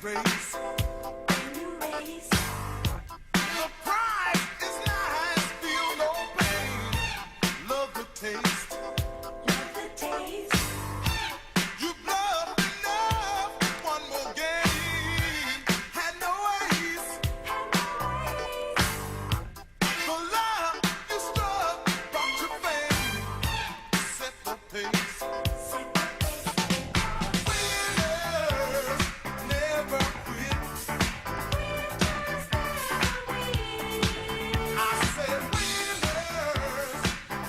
race. The prize is nice, feel no pain. Love the taste. You've loved enough. One more game. Had no ace. The love you struck brought you fame. Set the pace. Winners never quit. I said winners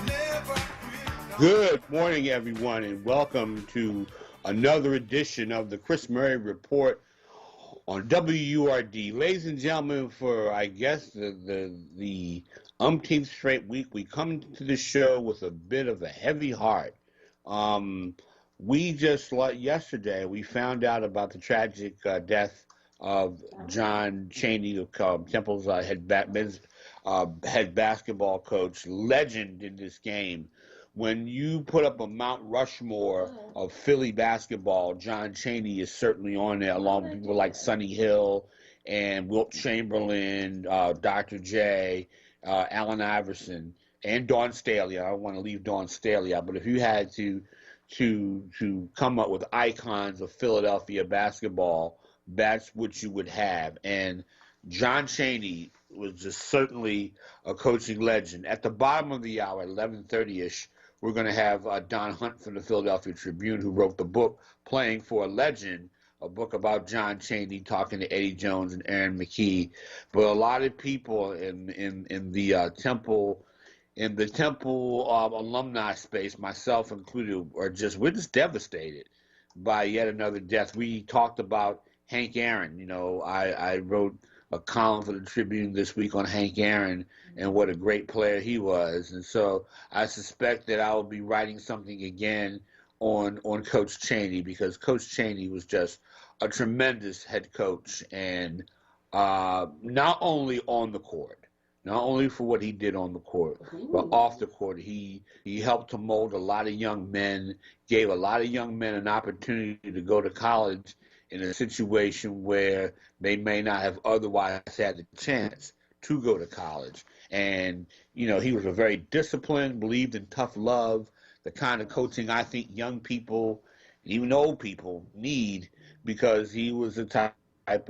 never quit. Good morning, everyone, and welcome to another edition of the Chris Murray Report on WURD. Ladies and gentlemen, for I guess the umpteenth straight week, we come to the show with a bit of a heavy heart. We just yesterday we found out about the tragic death of John Chaney, of Temple's head basketball coach, legend in this game. When you put up a Mount Rushmore of Philly basketball, John Chaney is certainly on there, along with people like Sonny Hill and Wilt Chamberlain, Dr. J, Allen Iverson, and Dawn Staley. I don't want to leave Dawn Staley out, but if you had to come up with icons of Philadelphia basketball, that's what you would have. And John Chaney was just certainly a coaching legend. At the bottom of the hour, 11:30-ish, we're going to have Don Hunt from the Philadelphia Tribune, who wrote the book Playing for a Legend, a book about John Chaney talking to Eddie Jones and Aaron McKee. But a lot of people in the Temple alumni space, myself included, we're just devastated by yet another death. We talked about Hank Aaron. You know, I wrote a column for the Tribune this week on Hank Aaron and what a great player he was. And so I suspect that I will be writing something again on Coach Chaney, because Coach Chaney was just a tremendous head coach, and not only on the court, not only for what he did on the court, but off the court. He helped to mold a lot of young men, gave a lot of young men an opportunity to go to college in a situation where they may not have otherwise had the chance to go to college. And, you know, he was a very disciplined, believed in tough love, the kind of coaching I think young people, even old people, need, because he was the type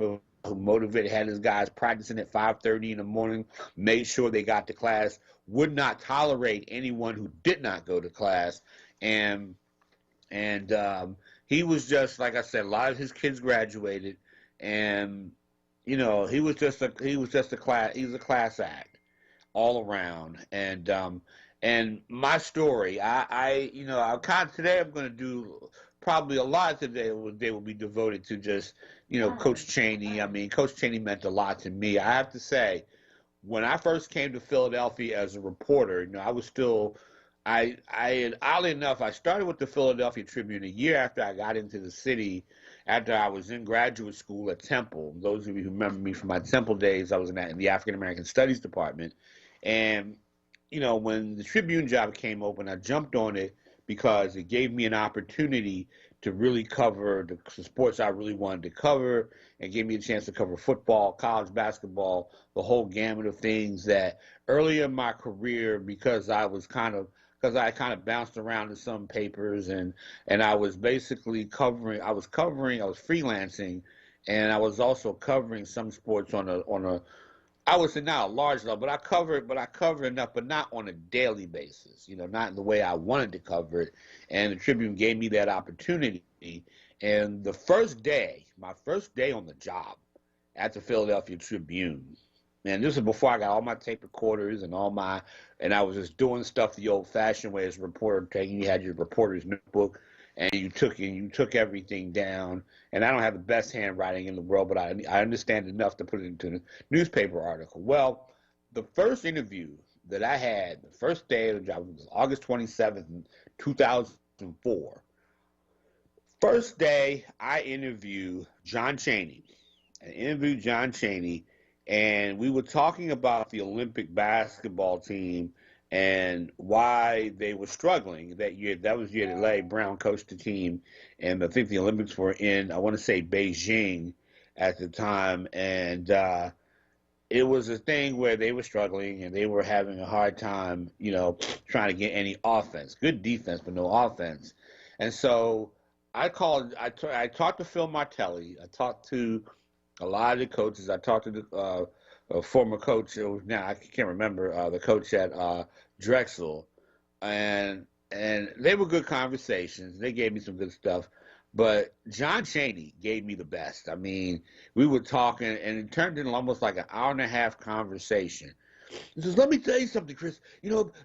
of who motivated, had his guys practicing at 5:30 in the morning, made sure they got to class, would not tolerate anyone who did not go to class. And he was just, like I said, a lot of his kids graduated, and you know, he was a class act all around. And my story, today I'm going to do probably a lot today. They will be devoted to just, you know, Coach Chaney. I mean, Coach Chaney meant a lot to me. I have to say, when I first came to Philadelphia as a reporter, you know, I was still. Oddly enough, I started with the Philadelphia Tribune a year after I got into the city, after I was in graduate school at Temple. Those of you who remember me from my Temple days, I was in the African American Studies department. And, you know, when the Tribune job came open, I jumped on it because it gave me an opportunity to really cover the sports I really wanted to cover, and gave me a chance to cover football, college basketball, the whole gamut of things that earlier in my career, because I kind of bounced around in some papers, and I was basically I was freelancing, and I was also covering some sports on a I would say not a large level, but I cover enough, but not on a daily basis, you know, not in the way I wanted to cover it. And the Tribune gave me that opportunity. And my first day on the job at the Philadelphia Tribune, and this is before I got all my tape recorders and and I was just doing stuff the old-fashioned way as a reporter. You had your reporter's notebook, and you took everything down. And I don't have the best handwriting in the world, but I understand enough to put it into a newspaper article. Well, the first interview that I had, the first day of the job, was August 27th, 2004. First day, I interviewed John Chaney. And we were talking about the Olympic basketball team and why they were struggling that year. That was the year that Larry Brown coached the team, and I think the Olympics were in, I want to say, Beijing at the time, and it was a thing where they were struggling and they were having a hard time, trying to get any offense. Good defense, but no offense. And so I talked to Phil Martelli. I talked to a lot of the coaches. I talked to the a former coach. Now I can't remember the coach at Drexel, and they were good conversations. They gave me some good stuff. But John Chaney gave me the best. I mean, we were talking, and it turned into almost like an hour and a half conversation. He says, "Let me tell you something, Chris.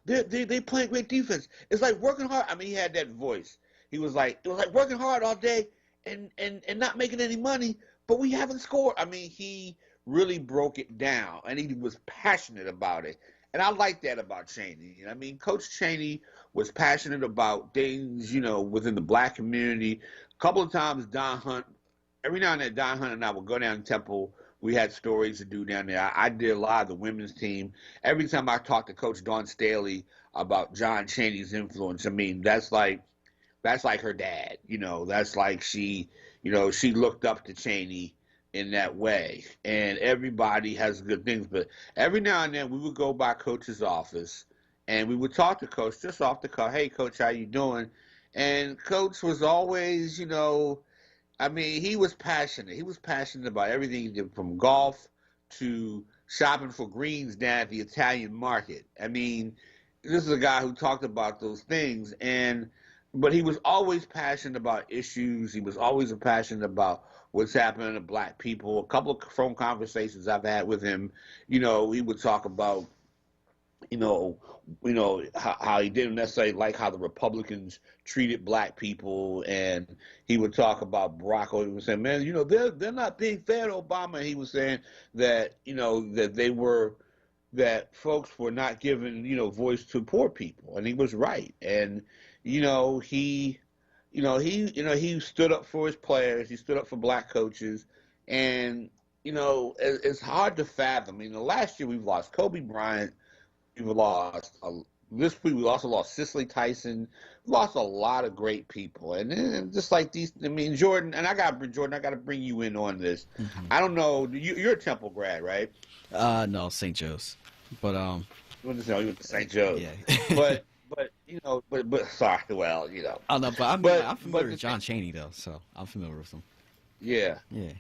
They playing great defense. It's like working hard." I mean, he had that voice. He was like, "It was like working hard all day and not making any money, but we haven't scored." I mean, he really broke it down, and he was passionate about it. And I like that about Chaney. I mean, Coach Chaney was passionate about things, within the black community. A couple of times, every now and then, Don Hunt and I would go down to Temple. We had stories to do down there. I did a lot of the women's team. Every time I talked to Coach Dawn Staley about John Chaney's influence, I mean, that's like her dad. That's like she looked up to Chaney in that way. And everybody has good things. But every now and then, we would go by Coach's office, and we would talk to Coach just off the cuff. "Hey, Coach, how you doing?" And Coach was always, I mean, he was passionate. He was passionate about everything he did, from golf to shopping for greens down at the Italian market. I mean, this is a guy who talked about those things, but he was always passionate about issues. He was always passionate about what's happening to black people. A couple of phone conversations I've had with him, he would talk about, how he didn't necessarily like how the Republicans treated black people, and he would talk about Barack Obama. He was saying, "Man, they're not being fair to Obama." And he was saying that that folks were not giving voice to poor people, and he was right. And he stood up for his players. He stood up for black coaches, and it's hard to fathom. I mean, last year we've lost Kobe Bryant. We've lost this week. We also lost Cicely Tyson. We lost a lot of great people, and just like these. I mean, Jordan, and I got to bring you in on this. Mm-hmm. I don't know. You're a Temple grad, right? No, St. Joe's, but You went to St. Joe's, yeah. but sorry. Well, Oh no, but I'm familiar with John Chaney though, so I'm familiar with him. Yeah. Yeah.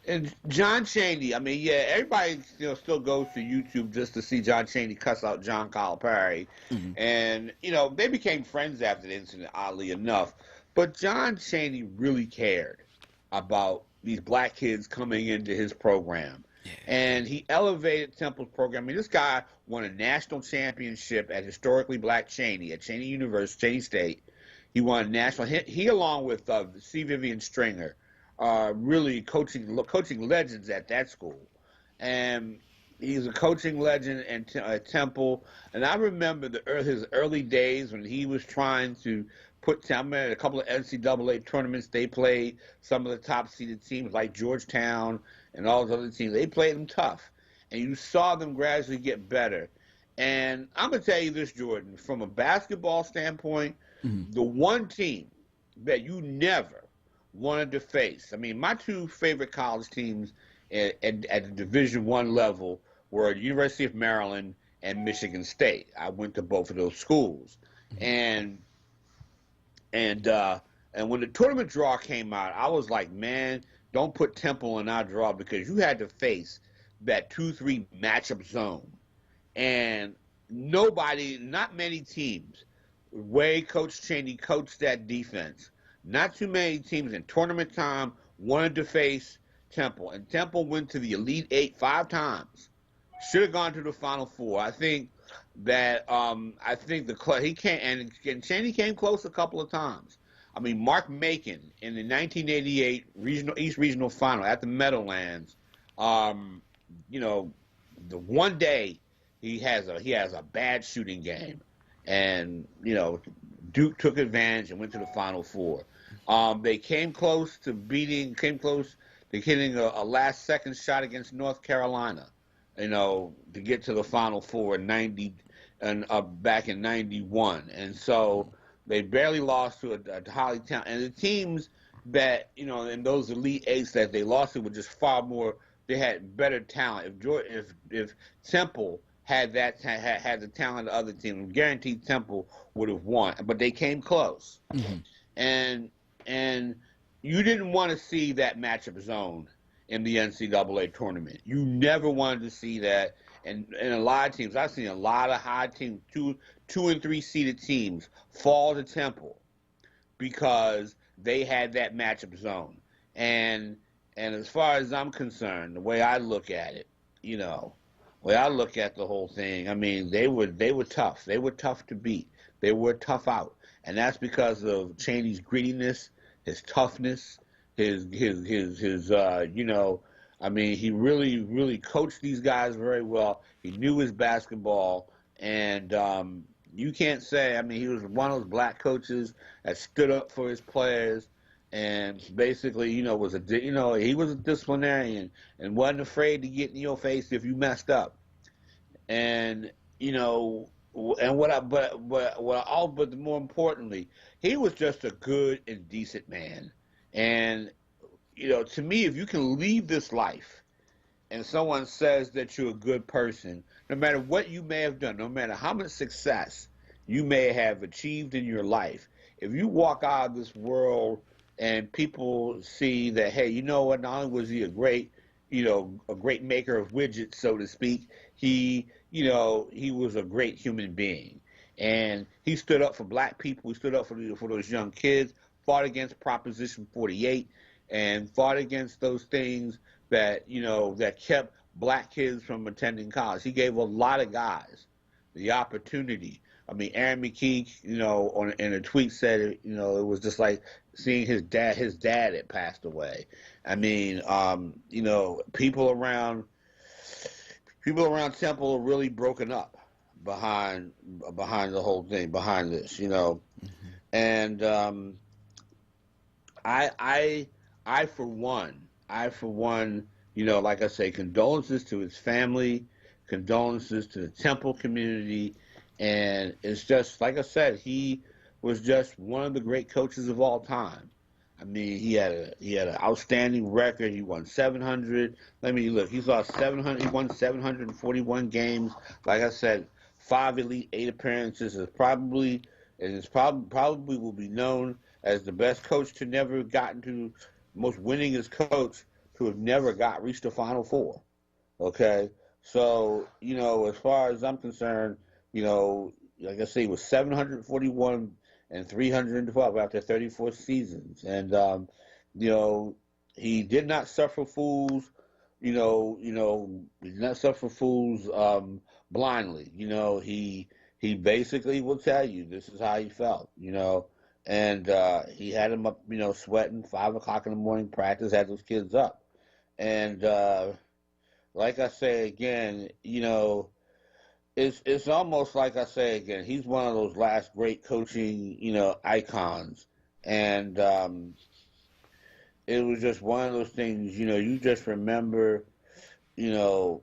And John Chaney, I mean, yeah, everybody still goes to YouTube just to see John Chaney cuss out John Calipari. Mm-hmm. And, they became friends after the incident, oddly enough. But John Chaney really cared about these black kids coming into his program. Yeah. And he elevated Temple's program. I mean, this guy won a national championship at historically black Cheney, at Cheney University, Cheney State. He won a national. He along with C. Vivian Stringer, really coaching legends at that school. And he's a coaching legend at Temple. And I remember his early days when he was trying to put Temple in a couple of NCAA tournaments. They played some of the top-seeded teams like Georgetown and all those other teams. They played them tough. And you saw them gradually get better. And I'm going to tell you this, Jordan, from a basketball standpoint, Mm-hmm. the one team that you never wanted to face. I mean, my two favorite college teams at the Division I level were the University of Maryland and Michigan State. I went to both of those schools. And when the tournament draw came out, I was like, man, don't put Temple in our draw, because you had to face that 2-3 matchup zone. And not many teams, the way Coach Chaney coached that defense, not too many teams in tournament time wanted to face Temple. And Temple went to the Elite Eight 5 times. Should have gone to the Final Four. I think that he came, and Chaney came close a couple of times. I mean, Mark Macon in the 1988 East Regional Final at the Meadowlands, the one day he has a bad shooting game, and Duke took advantage and went to the Final Four. They came close to hitting a last second shot against North Carolina, to get to the Final Four back in '91, and so they barely lost to a highly talented. And the teams that, and those Elite Eights that they lost to were just far more. They had better talent. If Temple had had the talent of the other team, guaranteed Temple would have won. But they came close, and and you didn't want to see that matchup zone in the NCAA tournament. You never wanted to see that. And a lot of teams, I've seen a lot of high teams, two and three seeded teams fall to Temple because they had that matchup zone. And as far as I'm concerned, the way I look at it, the way I look at the whole thing, I mean, they were tough. They were tough to beat. They were tough out. And that's because of Chaney's grittiness, his toughness, his I mean, he really, really coached these guys very well. He knew his basketball, and you can't say. I mean, he was one of those black coaches that stood up for his players, and basically, he was a disciplinarian and wasn't afraid to get in your face if you messed up. And but more importantly, he was just a good and decent man, and. To me, if you can leave this life and someone says that you're a good person, no matter what you may have done, no matter how much success you may have achieved in your life, if you walk out of this world and people see that, hey, you know what, not only was he a great maker of widgets, so to speak, he was a great human being. And he stood up for black people. He stood up for those young kids, fought against Proposition 48, and fought against those things that that kept black kids from attending college. He gave a lot of guys the opportunity. I mean, Aaron McKee, in a tweet said, it was just like seeing his dad. His dad had passed away. I mean, people around Temple are really broken up behind the whole thing, behind this, and I for one, like I say, condolences to his family, condolences to the Temple community, and it's just, like I said, he was just one of the great coaches of all time. I mean, he had an outstanding record. He won 700. Let me look. He lost 700. He won 741 games. Like I said, 5 Elite Eight appearances. Probably will be known as the best coach to never gotten to. Most winningest coach to have never reached the Final Four. Okay? So, as far as I'm concerned, like I say, he was 741 and 312 after 34 seasons. And, he did not suffer fools, he did not suffer fools blindly. He basically will tell you this is how he felt, And he had them up, sweating, 5 o'clock in the morning practice, had those kids up. And like I say again, it's almost like I say again, he's one of those last great coaching, icons. And it was just one of those things, you just remember, you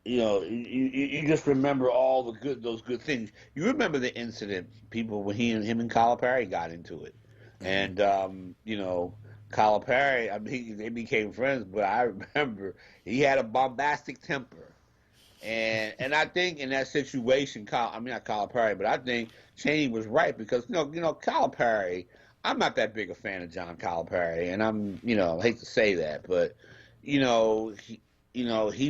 just remember all those good things. You remember the incident, people, when him and Calipari got into it, and Calipari, I mean, they became friends, but I remember he had a bombastic temper, and I think in that situation, not Calipari, but I think Chaney was right because Calipari, I'm not that big a fan of John Calipari, and I hate to say that, but he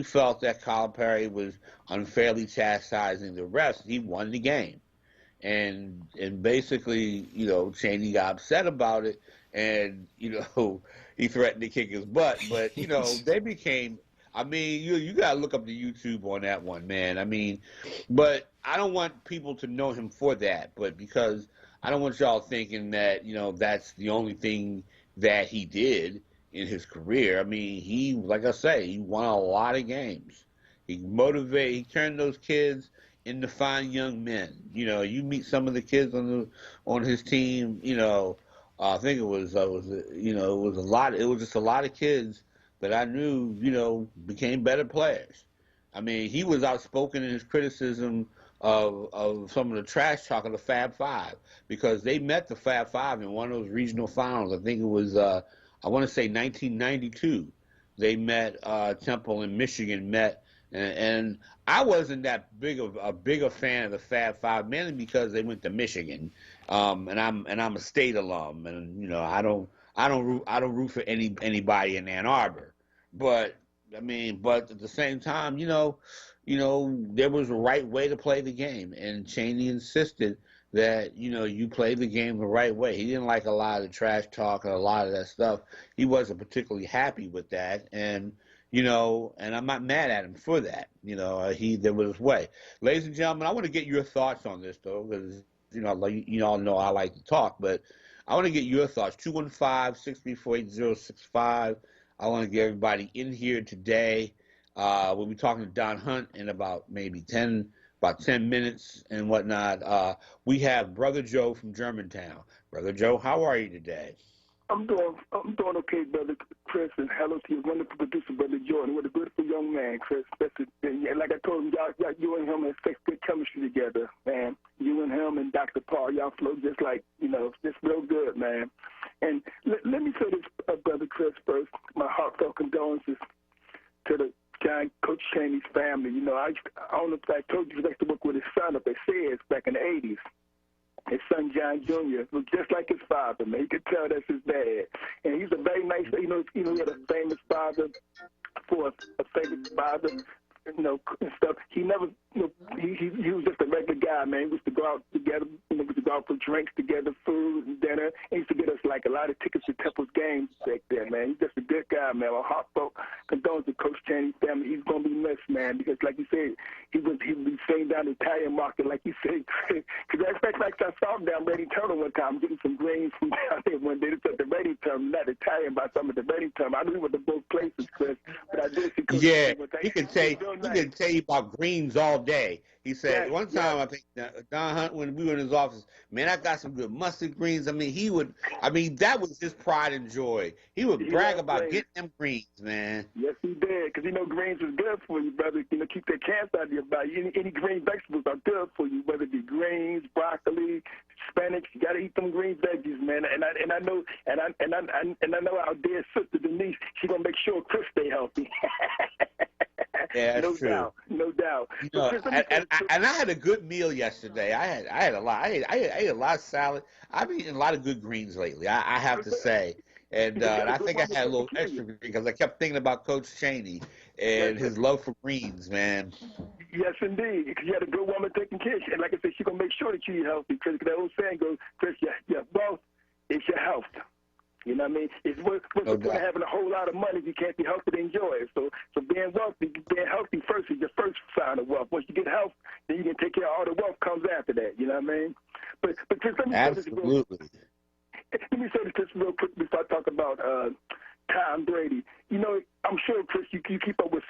felt that Calipari was unfairly chastising the refs. He won the game. And basically, Chaney got upset about it, and, he threatened to kick his butt. But, they became, I mean, you got to look up the YouTube on that one, man. I mean, but I don't want people to know him for that, but because I don't want y'all thinking that, that's the only thing that he did in his career. I mean, like I say, he won a lot of games. He turned those kids into fine young men. You meet some of the kids on his team, I think it was just a lot of kids that I knew, became better players. I mean, he was outspoken in his criticism of some of the trash talk of the Fab Five, because they met the Fab Five in one of those regional finals. I think it was I want to say 1992. They met Temple in Michigan met, and I wasn't that big of a bigger fan of the Fab Five, mainly because they went to Michigan, and I'm a state alum, and I don't root for anybody in Ann Arbor, but I mean, but at the same time, there was a right way to play the game, and Cheney insisted that you play the game the right way. He didn't like a lot of the trash talk and a lot of that stuff. He wasn't particularly happy with that, and and I'm not mad at him for that. He there was his way. Ladies and gentlemen, I want to get your thoughts on this though, because like you all know I like to talk, but I want to get your thoughts. 215-634-8065. I want to get everybody in here today. We'll be talking to Don Hunt in about maybe 10 minutes and whatnot. We have Brother Joe from Germantown. Brother Joe, how are you today? I'm doing okay, Brother Chris, and hello to your wonderful producer, Brother Jordan. What a beautiful young man, Chris. And like I told him, y'all, you and him have such good chemistry together, man. You and him and Dr. Paul, y'all flow just like, just real good, man. And let me say this, Brother Chris, first. My heartfelt condolences to the Coach Cheney's family. I don't know if I told you, he used to work with his son up at Sears back in the 80s. His son, John Jr., was just like his father, man. You could tell that's his dad. And he's a very nice, he had a famous father for a famous father, and stuff. He never, he was just a regular guy, man. We used to go out together, we used to go out for drinks together, food and dinner. He used to get us, like, a lot of tickets to Temple's games back there, man. He's just a good guy, man. A heartfelt condolences to Coach Cheney's family. He's going to be missed, man, because, like you said, he would be saying down the Italian market, like you said, because in fact, like I saw him down Reading Terminal one time, getting some greens from down there one day. They said the Reading Terminal, not Italian, by some of the Reading Terminal. I knew he went to both places, Chris, but I did see Coach Yeah, Cheney. he can tell you about greens all day. He said one time, I think Don Hunt, when we were in his office, man, I got some good mustard greens. I mean, that was his pride and joy. He would brag about getting them greens, man. Yes, he did, because greens is good for you, brother. Keep that cancer out of your body. Any green vegetables are good for you, whether it be greens, broccoli, spinach. You gotta eat them green veggies, man. And I know our dear sister Denise, she gonna make sure Chris stay healthy. Yeah, that's no true. doubt, no doubt. Chris, and I had a good meal yesterday. I had a lot. I ate a lot of salad. I've eaten a lot of good greens lately. I have to say. And I think I had a little extra because I kept thinking about Coach Cheney and his love for greens, man. Yes, indeed. Because you had a good woman taking care of you. And like I said, she's going to make sure that you eat healthy. Because that old saying goes, Chris, your wealth is your health. You know what I mean? It's worth having a whole lot of money if you can't be healthy to enjoy it. So being healthy first is your first sign of wealth. Once you get health, then you can take care of all the wealth comes after that. You know what I mean? But Chris, let me say this real quick before I talk about Tom Brady. I'm sure, Chris, you keep up with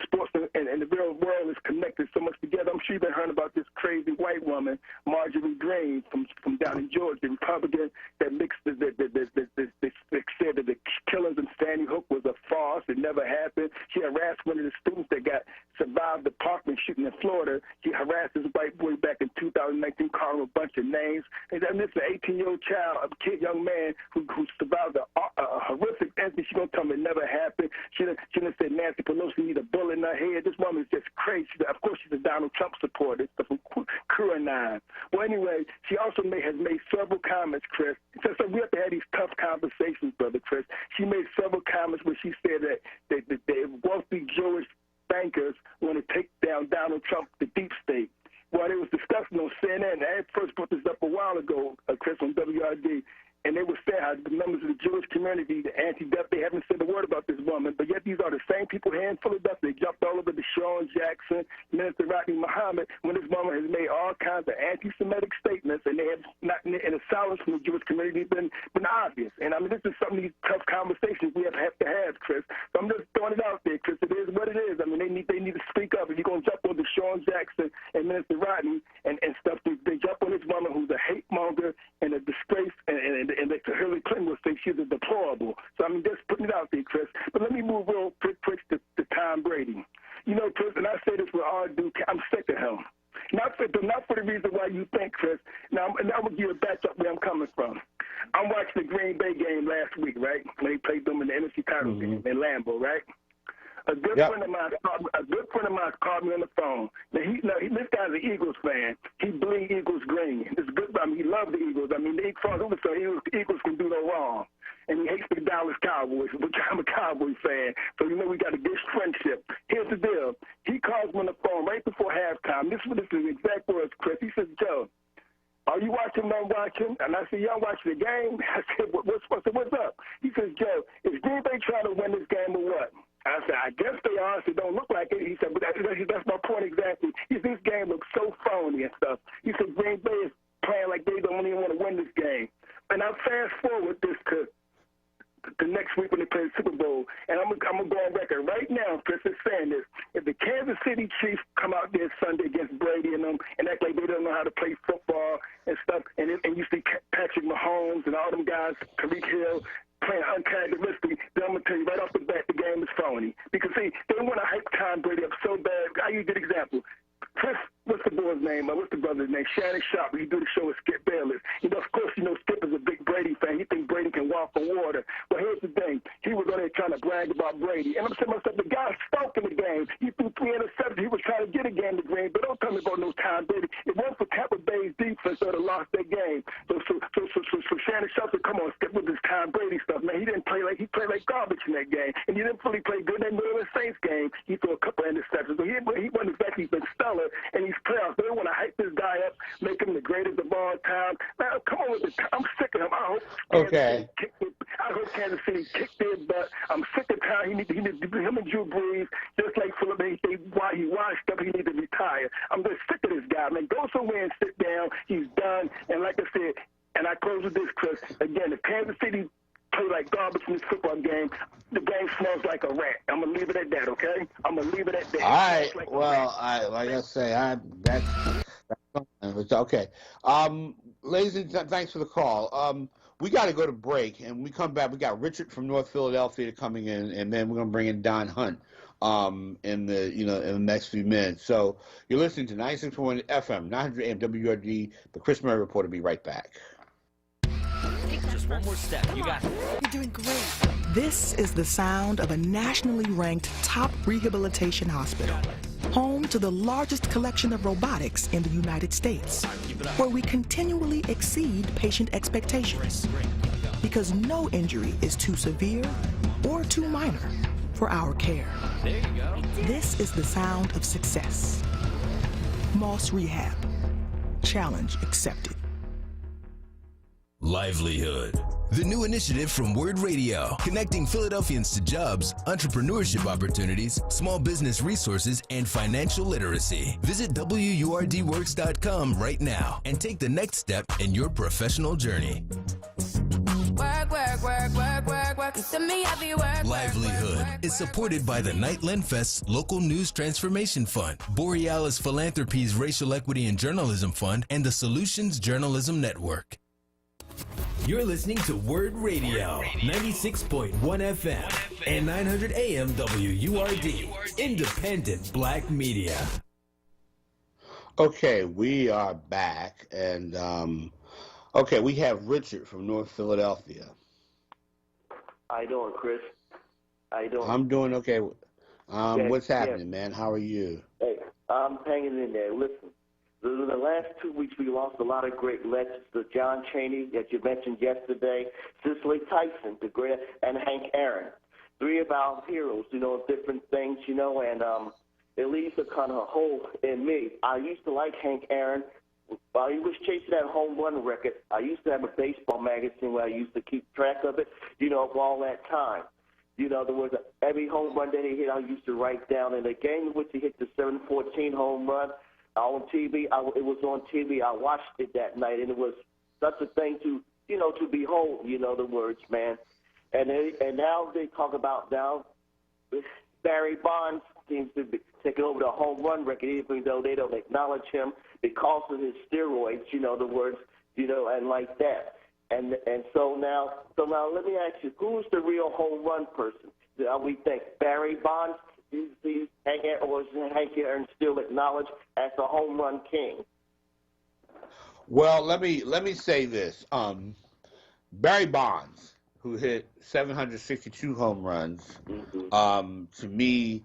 sports and the real world is connected so much together. I'm sure you've been hearing about this crazy white woman, Marjorie Greene, from down in Georgia, the Republican that said that the killings in Sandy Hook was a farce. It never happened. She harassed one of the students that survived the Parkland shooting in Florida. She harassed this white boy back in 2019, calling him a bunch of names. And then this is an 18-year-old child, a young man who survived a horrific incident. She's going to tell me it never happened. She done said Nancy Pelosi need a bullet in her head. This woman is just crazy. Of course, she's a Donald Trump supporter. It's from QAnon. Well, anyway, she also has made several comments, Chris. So we have to have these tough conversations, Brother Chris. She made several comments where she said that the wealthy Jewish bankers want to take down Donald Trump, the deep state. Well, it was discussing on CNN. I first brought this up a while ago, Chris, on WRD. And they were saying how the members of the Jewish community, the anti-death, they haven't said a word about this woman. But yet these are the same people here in Philadelphia. They jumped all over Deshaun Jackson, Minister Rodney Muhammad, when this woman has made all kinds of anti-Semitic statements, and they have not, and the silence from the Jewish community has been obvious. And I mean, this is some of these tough conversations we have to have, Chris. So I'm just throwing it out there, Chris. It is what it is. I mean, they need to speak up. If you're going to jump on Deshaun Jackson and Minister Rodney and stuff, they jump on this woman who's a hate monger and a disgrace and Hillary Clinton would say she's a deplorable. So, I mean, just putting it out there, Chris. But let me move real quick to Tom Brady. Chris, and I say this with all due, I'm sick of him. Not for the reason why you think, Chris. Now I'm going to give you a backdrop where I'm coming from. I'm watching the Green Bay game last week, right? When they played them in the NFC title game in Lambeau, right? A good friend of mine called me on the phone. Now, this guy's an Eagles fan. He bleeds Eagles green. It's good. I mean, he loves the Eagles. I mean, the Eagles can do no wrong. And he hates the Dallas Cowboys, which I'm a Cowboys fan. So, we got a good friendship. Here's the deal. He calls me on the phone right before halftime. This is the exact words, Chris. He says, Joe, are you watching? I'm watching. And I said, yeah, I'm watching the game. I said, what's up? He says, Joe, is Green Bay trying to win this game or what? I said, I guess they are. It don't look like it. He said, but that's my point exactly. He said, this game looks so phony and stuff. He said, Green Bay is playing like they don't even want to win this game. And I fast forward this to the next week when they play the Super Bowl, and I'm going to go on record right now, Chris is saying this. If the Kansas City Chiefs come out there Sunday against Brady and them and act like they don't know how to play football and stuff, and you see Patrick Mahomes and all them guys, Tariq Hill, playing uncharacteristically, then I'm going to tell you right off the bat, the game is phony. Because, see, they want to hype Tom Brady up so bad. I'll give you a good example. Chris, what's the boy's name? What's the brother's name? Shannon Sharp. He do the show with Skip Bayless. Of course, Skip is a big Brady fan. He thinks Brady can walk on water. But here's the thing. He was on there trying to brag about Brady. And I'm saying to myself, the guy stunk in the game. He threw 3 interceptions. He was trying to get a game to Green. But don't tell me about no Tom Brady. It wasn't for Tampa Bay's defense that lost that game. So Shannon Sharp said, come on, Skip with this Tom Brady stuff, man. He played like garbage in that game. And he didn't fully play good in that New Orleans Saints game. He threw a couple of interceptions. So he wasn't exactly been stellar in these playoffs. They want to hype this guy up, make him the greatest of all time. Man, come on with it. I'm sick of him. I hope Kansas City kicked their butt. I'm sick of time. He needs him and Drew Brees, just like Philip. While he washed up, he needs to retire. I'm just sick of this guy, man. Go somewhere and sit down. He's done. And like I said, and I close with this, Chris. Again, if Kansas City play like garbage in this football game, the game smells like a rat. I'm going to leave it at that, okay? I'm going to leave it at that. All right. Like that's okay. Ladies and gentlemen, thanks for the call. We got to go to break, and when we come back, we got Richard from North Philadelphia coming in, and then we're going to bring in Don Hunt in the next few minutes. So you're listening to 96.1 FM, 900 AM WURD, the Chris Murray Report. Will be right back. Just one more step. You got it. You're doing great. This is the sound of a nationally ranked top rehabilitation hospital, home to the largest collection of robotics in the United States, where we continually exceed patient expectations, because no injury is too severe or too minor for our care. There you go. This is the sound of success. Moss Rehab. Challenge accepted. Livelihood, the new initiative from WURD Radio, connecting Philadelphians to jobs, entrepreneurship opportunities, small business resources, and financial literacy. Visit WURDworks.com right now and take the next step in your professional journey. Livelihood is supported by the Nightland Fest's Local News Transformation Fund, Borealis Philanthropies Racial Equity and Journalism Fund, and the Solutions Journalism Network. You're listening to WURD Radio, 96.1 FM and 900 AM WURD, independent black media. Okay, we are back, and we have Richard from North Philadelphia. How you doing, Chris? How you doing? I'm doing okay. What's happening, man? How are you? Hey, I'm hanging in there. Listen, in the last 2 weeks, we lost a lot of great legends. The John Chaney that you mentioned yesterday, Cicely Tyson, the great, and Hank Aaron. 3 of our heroes, different things, and it leaves a kind of a hole in me. I used to like Hank Aaron. While he was chasing that home run record, I used to have a baseball magazine where I used to keep track of it, of all that time. There was every home run that he hit, I used to write down. In the game in which he hit the 714 home run on TV, it was on TV. I watched it that night, and it was such a thing to behold, the words, man. And now they talk about Barry Bonds seems to be taking over the home run record, even though they don't acknowledge him because of his steroids, the words, and like that. And so now let me ask you, who's the real home run person? We think Barry Bonds. you see Hank Aaron still acknowledged as the home run king? Well, let me say this. Barry Bonds, who hit 762 home runs, to me,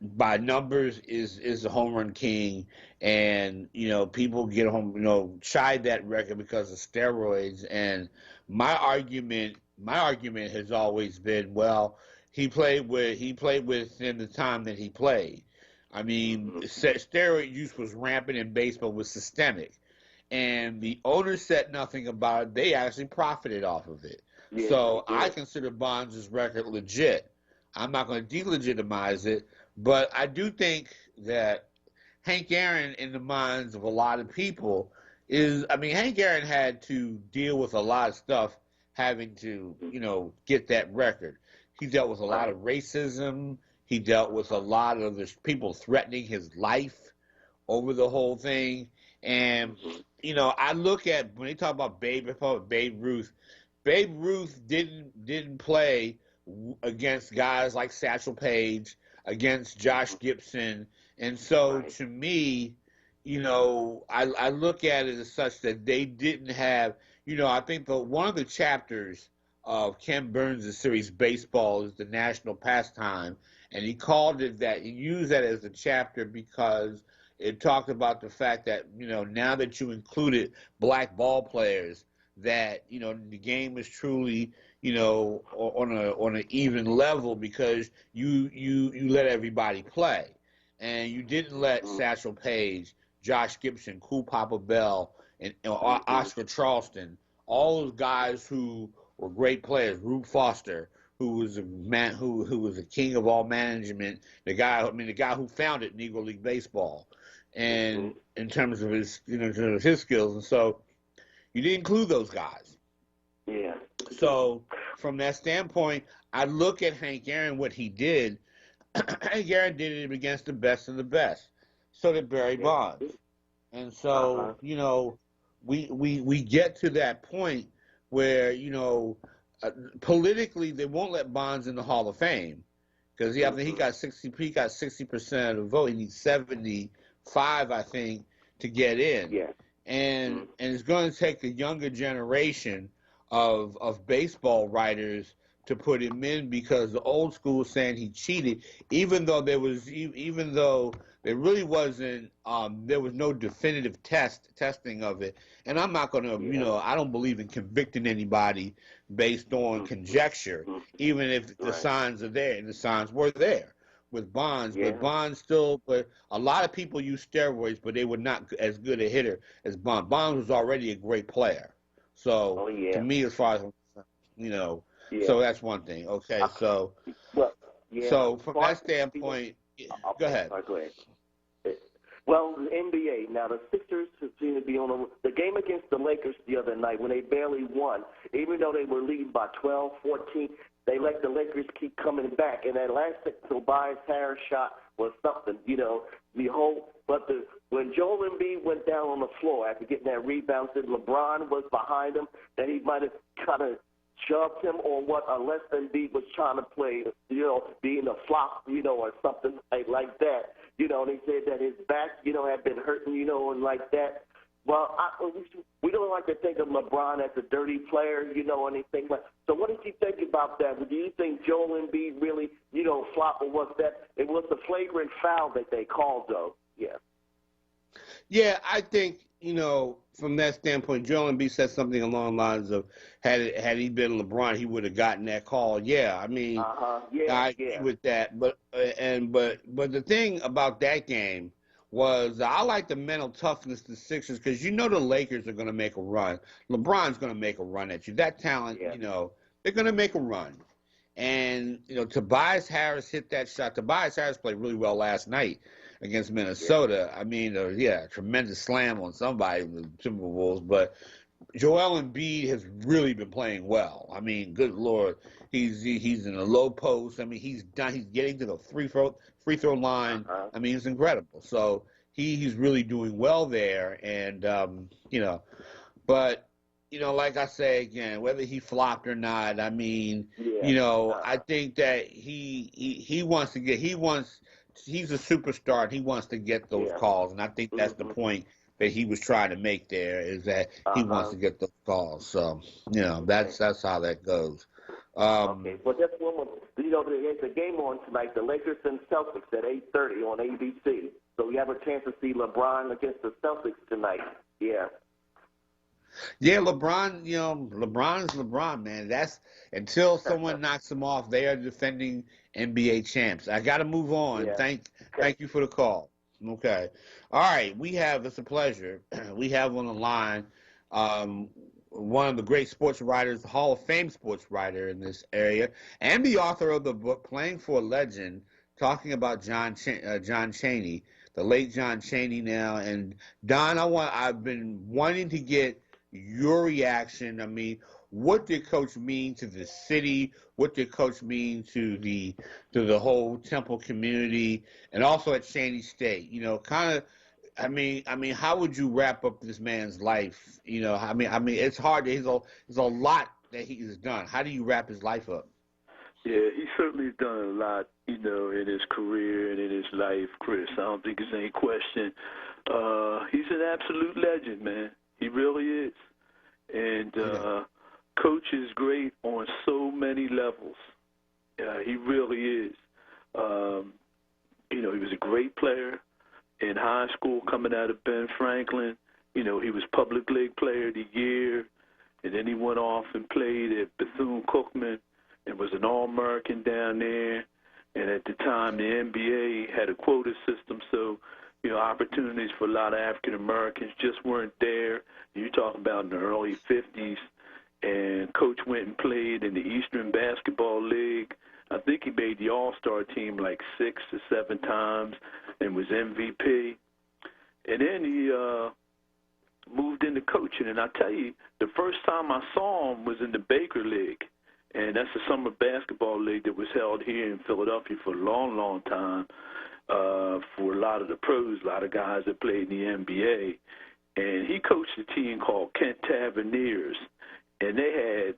by numbers, is the home run king. And people get home, chide that record because of steroids. And my argument has always been, well, he played within the time that he played. I mean, steroid use was rampant in baseball, was systemic. And the owners said nothing about it. They actually profited off of it. Yeah, so I consider Bonds' record legit. I'm not going to delegitimize it, but I do think that Hank Aaron, in the minds of a lot of people, Hank Aaron had to deal with a lot of stuff having to, get that record. He dealt with a lot of racism. He dealt with a lot of the people threatening his life over the whole thing. And I look at when they talk about Babe Ruth. Babe Ruth didn't play against guys like Satchel Paige, against Josh Gibson, and so to me, I look at it as such that they didn't have. I think one of the chapters of Ken Burns' series Baseball is the national pastime, and he called it that. He used that as a chapter because it talked about the fact that, now that you included black ball players, that, the game is truly, on an even level because you let everybody play. And you didn't let Satchel Paige, Josh Gibson, Cool Papa Bell, and Oscar Charleston, all those guys who were great players, Rube Foster, who was a man who was a king of all management, the guy who founded Negro League Baseball. And in terms of his, his skills, and so you didn't include those guys. Yeah. So from that standpoint, I look at Hank Aaron, what he did. Hank Aaron did it against the best of the best. So did Barry Bonds, and so we get to that point where politically they won't let Bonds in the Hall of Fame because I think he got 60% of the vote. He needs 75, I think, to get in. Yeah. And it's going to take a younger generation of baseball writers to put him in because the old school is saying he cheated, even though there really wasn't, there was no definitive testing of it. And I'm not going to, I don't believe in convicting anybody based on conjecture, even if the signs are there, and the signs were there with Bonds. But Bonds but a lot of people use steroids, but they were not as good a hitter as Bonds. Bonds was already a great player. So to me, as far as, so that's one thing. Okay, so so from that standpoint, go ahead. Go ahead. Well, the NBA, now the Sixers seem to be on the game against the Lakers the other night when they barely won. Even though they were leading by 12, 14, they let the Lakers keep coming back. And that last Tobias Harris shot was something, when Joel Embiid went down on the floor after getting that rebound, said LeBron was behind him, that he might have kind of shoved him or what, unless Embiid was trying to play, being a flop, or something like that. And he said that his back, had been hurting, and like that. Well, we don't like to think of LeBron as a dirty player, anything like. So what did you think about that? Do you think Joel Embiid really, flop, or was that? It was the flagrant foul that they called, though. Yeah. Yeah, I think, from that standpoint, Joel Embiid said something along the lines of, had he been LeBron, he would have gotten that call. Yeah, I mean, I agree with that. But the thing about that game was I like the mental toughness of the Sixers because the Lakers are going to make a run. LeBron's going to make a run at you. That talent, they're going to make a run. And, Tobias Harris hit that shot. Tobias Harris played really well last night against Minnesota. I mean, tremendous slam on somebody with the Timberwolves. But Joel Embiid has really been playing well. I mean, good Lord, he's in the low post. I mean, he's getting to the free throw line. I mean, it's incredible. So he's really doing well there. And but like I say again, whether he flopped or not, I mean, Yeah. I think that he wants to get he's a superstar and he wants to get those Yeah. calls, and I think that's the point that he was trying to make there is that he wants to get those calls. So that's how that goes. Okay. Well, just one more. There's a game on tonight, the Lakers and Celtics at 8:30 on ABC. So we have a chance to see LeBron against the Celtics tonight. Yeah. Yeah, LeBron, LeBron's LeBron, man. That's until someone knocks him off, they are defending NBA champs. I got to move on. Yeah. Thank you for the call. Okay. All right. It's a pleasure. We have on the line one of the great sports writers, the Hall of Fame sports writer in this area, and the author of the book Playing for a Legend, talking about John Chaney, the late John Chaney now. And Don, I've been wanting to get your reaction. I mean, what did Coach mean to the city? What did Coach mean to the whole Temple community, and also at Chaney State? I mean, how would you wrap up this man's life? I mean, it's hard. There's a lot that he's done. How do you wrap his life up? Yeah, he's certainly done a lot, in his career and in his life, Chris. I don't think there's any question. He's an absolute legend, man. He really is. And Coach is great on so many levels. He really is. He was a great player in high school coming out of Ben Franklin. He was Public League Player of the Year, and then he went off and played at Bethune-Cookman and was an All-American down there. And at the time, the NBA had a quota system, so opportunities for a lot of African Americans just weren't there. You're talking about in the early 50s, and Coach went and played in the Eastern Basketball League. I think he made the All-Star team like 6 or 7 times and was MVP. And then he moved into coaching. And I tell you, the first time I saw him was in the Baker League, and that's a summer basketball league that was held here in Philadelphia for a long, long time. For a lot of the pros, a lot of guys that played in the NBA. And he coached a team called Kent Taverniers, and they had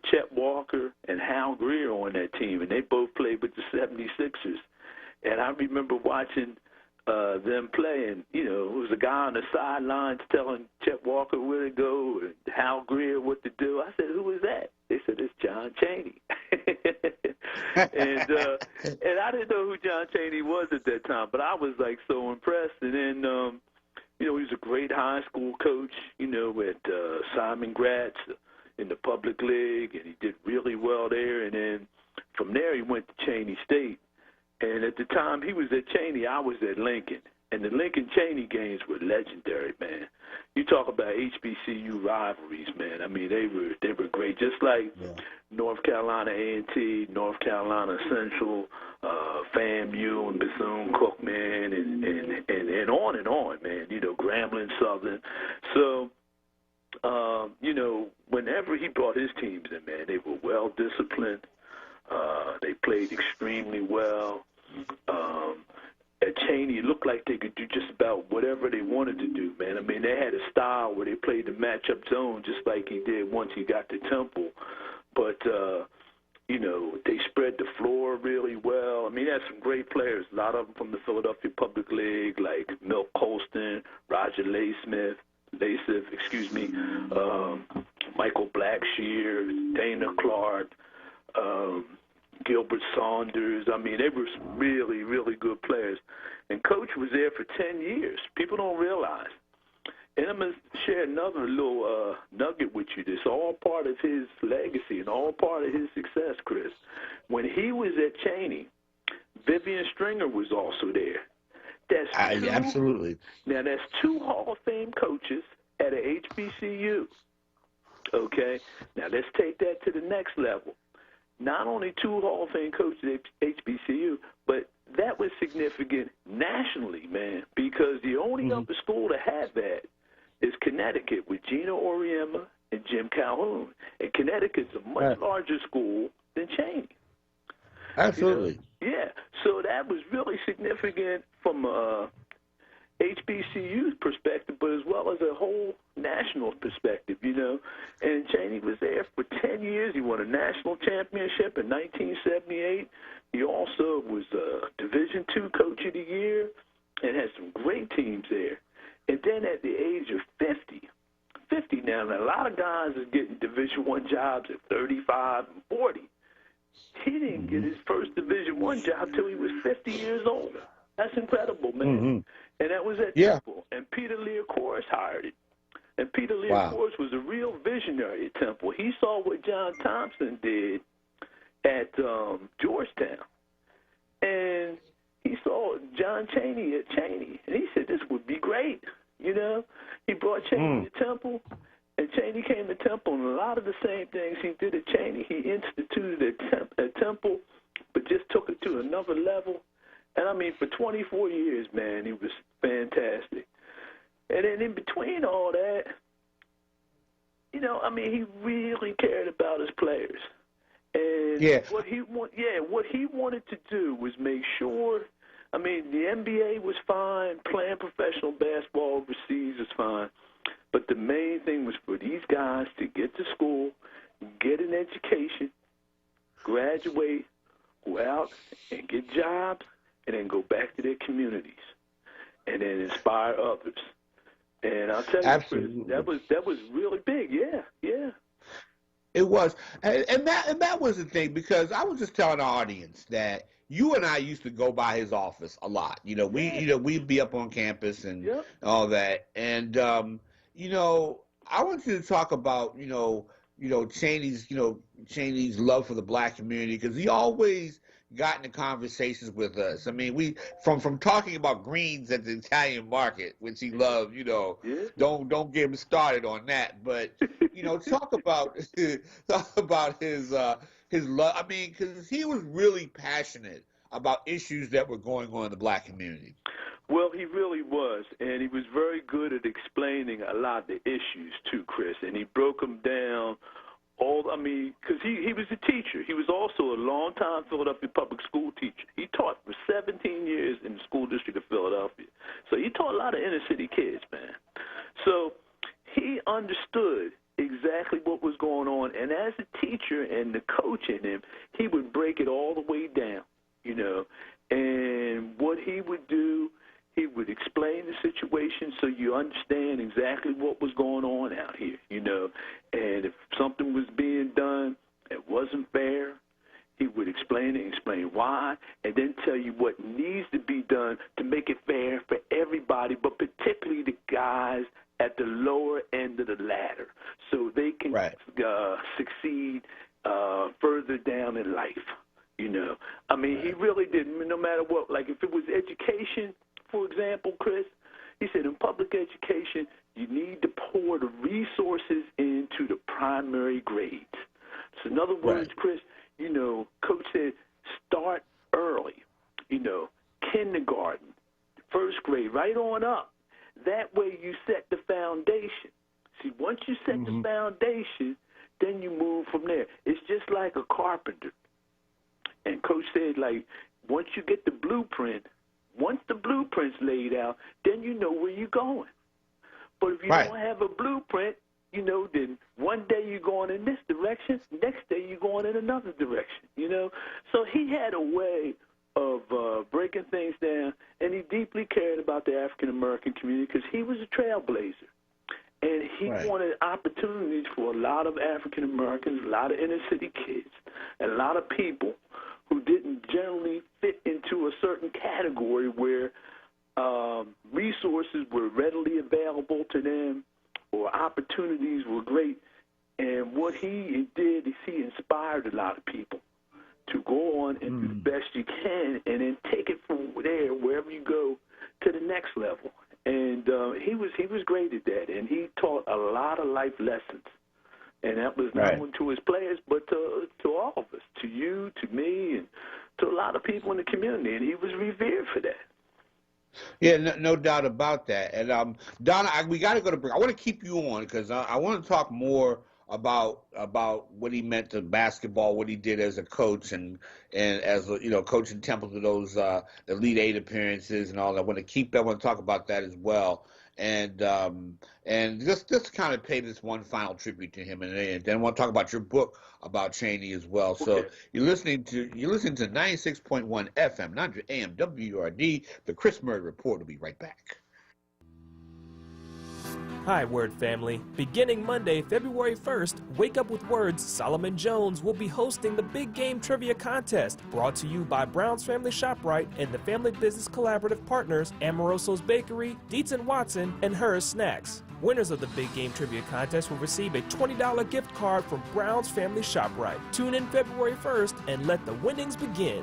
Chet Walker and Hal Greer on that team, and they both played with the 76ers. And I remember watching them play, and, it was a guy on the sidelines telling Chet Walker where to go and Hal Greer what to do. I said, who is that? They said, it's John Chaney. And I didn't know who John Chaney was at that time, but I was, so impressed. And then, he was a great high school coach, at Simon Gratz in the public league, and he did really well there. And then from there he went to Chaney State. And at the time he was at Chaney, I was at Lincoln. And the Lincoln-Chaney games were legendary, man. You talk about HBCU rivalries, man. I mean, they were great, just like North Carolina A&T, North Carolina Central, FAMU, and Bethune-Cookman, and on, man. Grambling Southern. So, whenever he brought his teams in, man, they were well disciplined. They played extremely well. At Chaney, it looked like they could do just about whatever they wanted to do, man. I mean, they had a style where they played the matchup zone just like he did once he got to Temple. But, they spread the floor really well. I mean, they had some great players, a lot of them from the Philadelphia Public League, like Milt Colston, Roger Lasith, Michael Blackshear, Dana Clark, Gilbert Saunders. I mean, they were some really, really good players. And Coach was there for 10 years. People don't realize. And I'm going to share another little nugget with you. That's all part of his legacy and all part of his success, Chris. When he was at Chaney, Vivian Stringer was also there. Absolutely. Now, that's 2 Hall of Fame coaches at a HBCU. Okay? Now, let's take that to the next level. Not only 2 Hall of Fame coaches at HBCU, but that was significant nationally, man, because the only other school to have that is Connecticut with Gina Auriemma and Jim Calhoun. And Connecticut's a much larger school than Chaney. Absolutely. Yeah. So that was really significant from HBCU's perspective, but as well as a whole national perspective, you know. And Chaney was there for 10 years. He won a national championship in 1978. He also was a Division II Coach of the Year and had some great teams there. And then at the age of 50 now, and a lot of guys are getting Division I jobs at 35 and 40. He didn't get his first Division I job till he was 50 years old. That's incredible, man. And that was at Temple. And Peter Leocoris hired him. And Peter Leocoris was a real visionary at Temple. He saw what John Thompson did at Georgetown. And he saw John Chaney at Chaney. And he said, this would be great, you know. He brought Chaney to Temple, and Chaney came to Temple, and a lot of the same things he did at Chaney, he instituted at Temple, but just took it to another level. And, I mean, for 24 years, man, he was fantastic. And then in between all that, you know, I mean, he really cared about his players. And what he wanted to do was make sure, I mean, the NBA was fine, playing professional basketball overseas is fine, but the main thing was for these guys to get to school, get an education, graduate, go out and get jobs, and then go back to their communities, and then inspire others. And I'll tell you, Chris, that was really big. Yeah. It was, and that was the thing, because I was just telling our audience that you and I used to go by his office a lot. You know, we'd be up on campus and all that. And you know, I want you to talk about Chaney's love for the black community, because he always got into conversations with us. I mean, we from talking about greens at the Italian market, which he loved. You know, don't get him started on that. But you know, talk about his love. I mean, because he was really passionate about issues that were going on in the black community. Well, he really was, and he was very good at explaining a lot of the issues too, Chris. And he broke them down. Because he was a teacher. He was also a long-time Philadelphia public school teacher. He taught for 17 years in the school district of Philadelphia. So he taught a lot of inner-city kids, man. So he understood exactly what was going on. And as a teacher and the coach in him, he would break it all the way down, you know. And what he would do, he would explain the situation so you understand exactly what was going on out here, you know. And if something was being done that wasn't fair, he would explain it, explain why, and then tell you what needs to be done to make it fair for everybody, but particularly the guys at the lower end of the ladder, so they can succeed further down in life, you know. I mean, he really did, no matter what, like if it was education, for example, Chris, he said in public education, you need to pour the resources into the primary grades. So in other words, Chris, you know, Coach said start early, you know, kindergarten, first grade, right on up. That way you set the foundation. See, once you set the foundation, then you move from there. It's just like a carpenter. And Coach said, like, once you get the blueprint, once the blueprint's laid out, then you know where you're going. But if you don't have a blueprint, you know, then one day you're going in this direction, next day you're going in another direction, you know. So he had a way of breaking things down, and he deeply cared about the African-American community because he was a trailblazer. And he wanted opportunities for a lot of African-Americans, a lot of inner-city kids, and a lot of people who didn't generally fit into a certain category where resources were readily available to them or opportunities were great. And what he did is he inspired a lot of people to go on and do the best you can and then take it from there, wherever you go, to the next level. And he was great at that, and he taught a lot of life lessons. And that was not only to his players, but to all of us, to you, to me, and to a lot of people in the community. And he was revered for that. Yeah, no doubt about that. And Donna, we got to go to break. I want to keep you on because I want to talk more about what he meant to basketball, what he did as a coach, and as coaching Temple to those Elite Eight appearances and all that. I want to talk about that as well, and just kind of pay this one final tribute to him, and then I want to talk about your book about Chaney as well. Okay. So you're listening to 96.1 FM, 900 AM WURD, the Chris Murray Report. Will be right back. Hi, WURD family. Beginning Monday, February 1st, Wake Up with WURD's Solomon Jones will be hosting the Big Game Trivia Contest, brought to you by Brown's Family ShopRite and the Family Business Collaborative partners Amoroso's Bakery, Dietz & Watson, and Hers Snacks. Winners of the Big Game Trivia Contest will receive a $20 gift card from Brown's Family ShopRite. Tune in February 1st and let the winnings begin.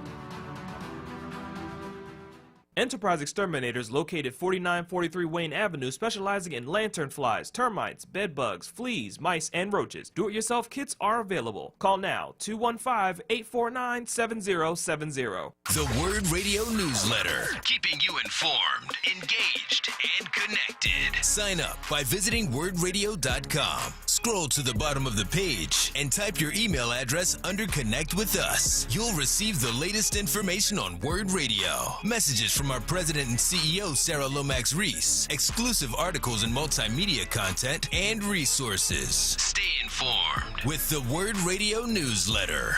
Enterprise Exterminators, located 4943 Wayne Avenue, specializing in lantern flies, termites, bed bugs, fleas, mice, and roaches. Do-it-yourself kits are available. Call now, 215-849-7070. The WURD Radio Newsletter, keeping you informed, engaged, and connected. Sign up by visiting wordradio.com. Scroll to the bottom of the page and type your email address under Connect with Us. You'll receive the latest information on WURD Radio, messages from our president and CEO, Sarah Lomax Reese, exclusive articles and multimedia content, and resources. Stay informed with the WURD Radio Newsletter.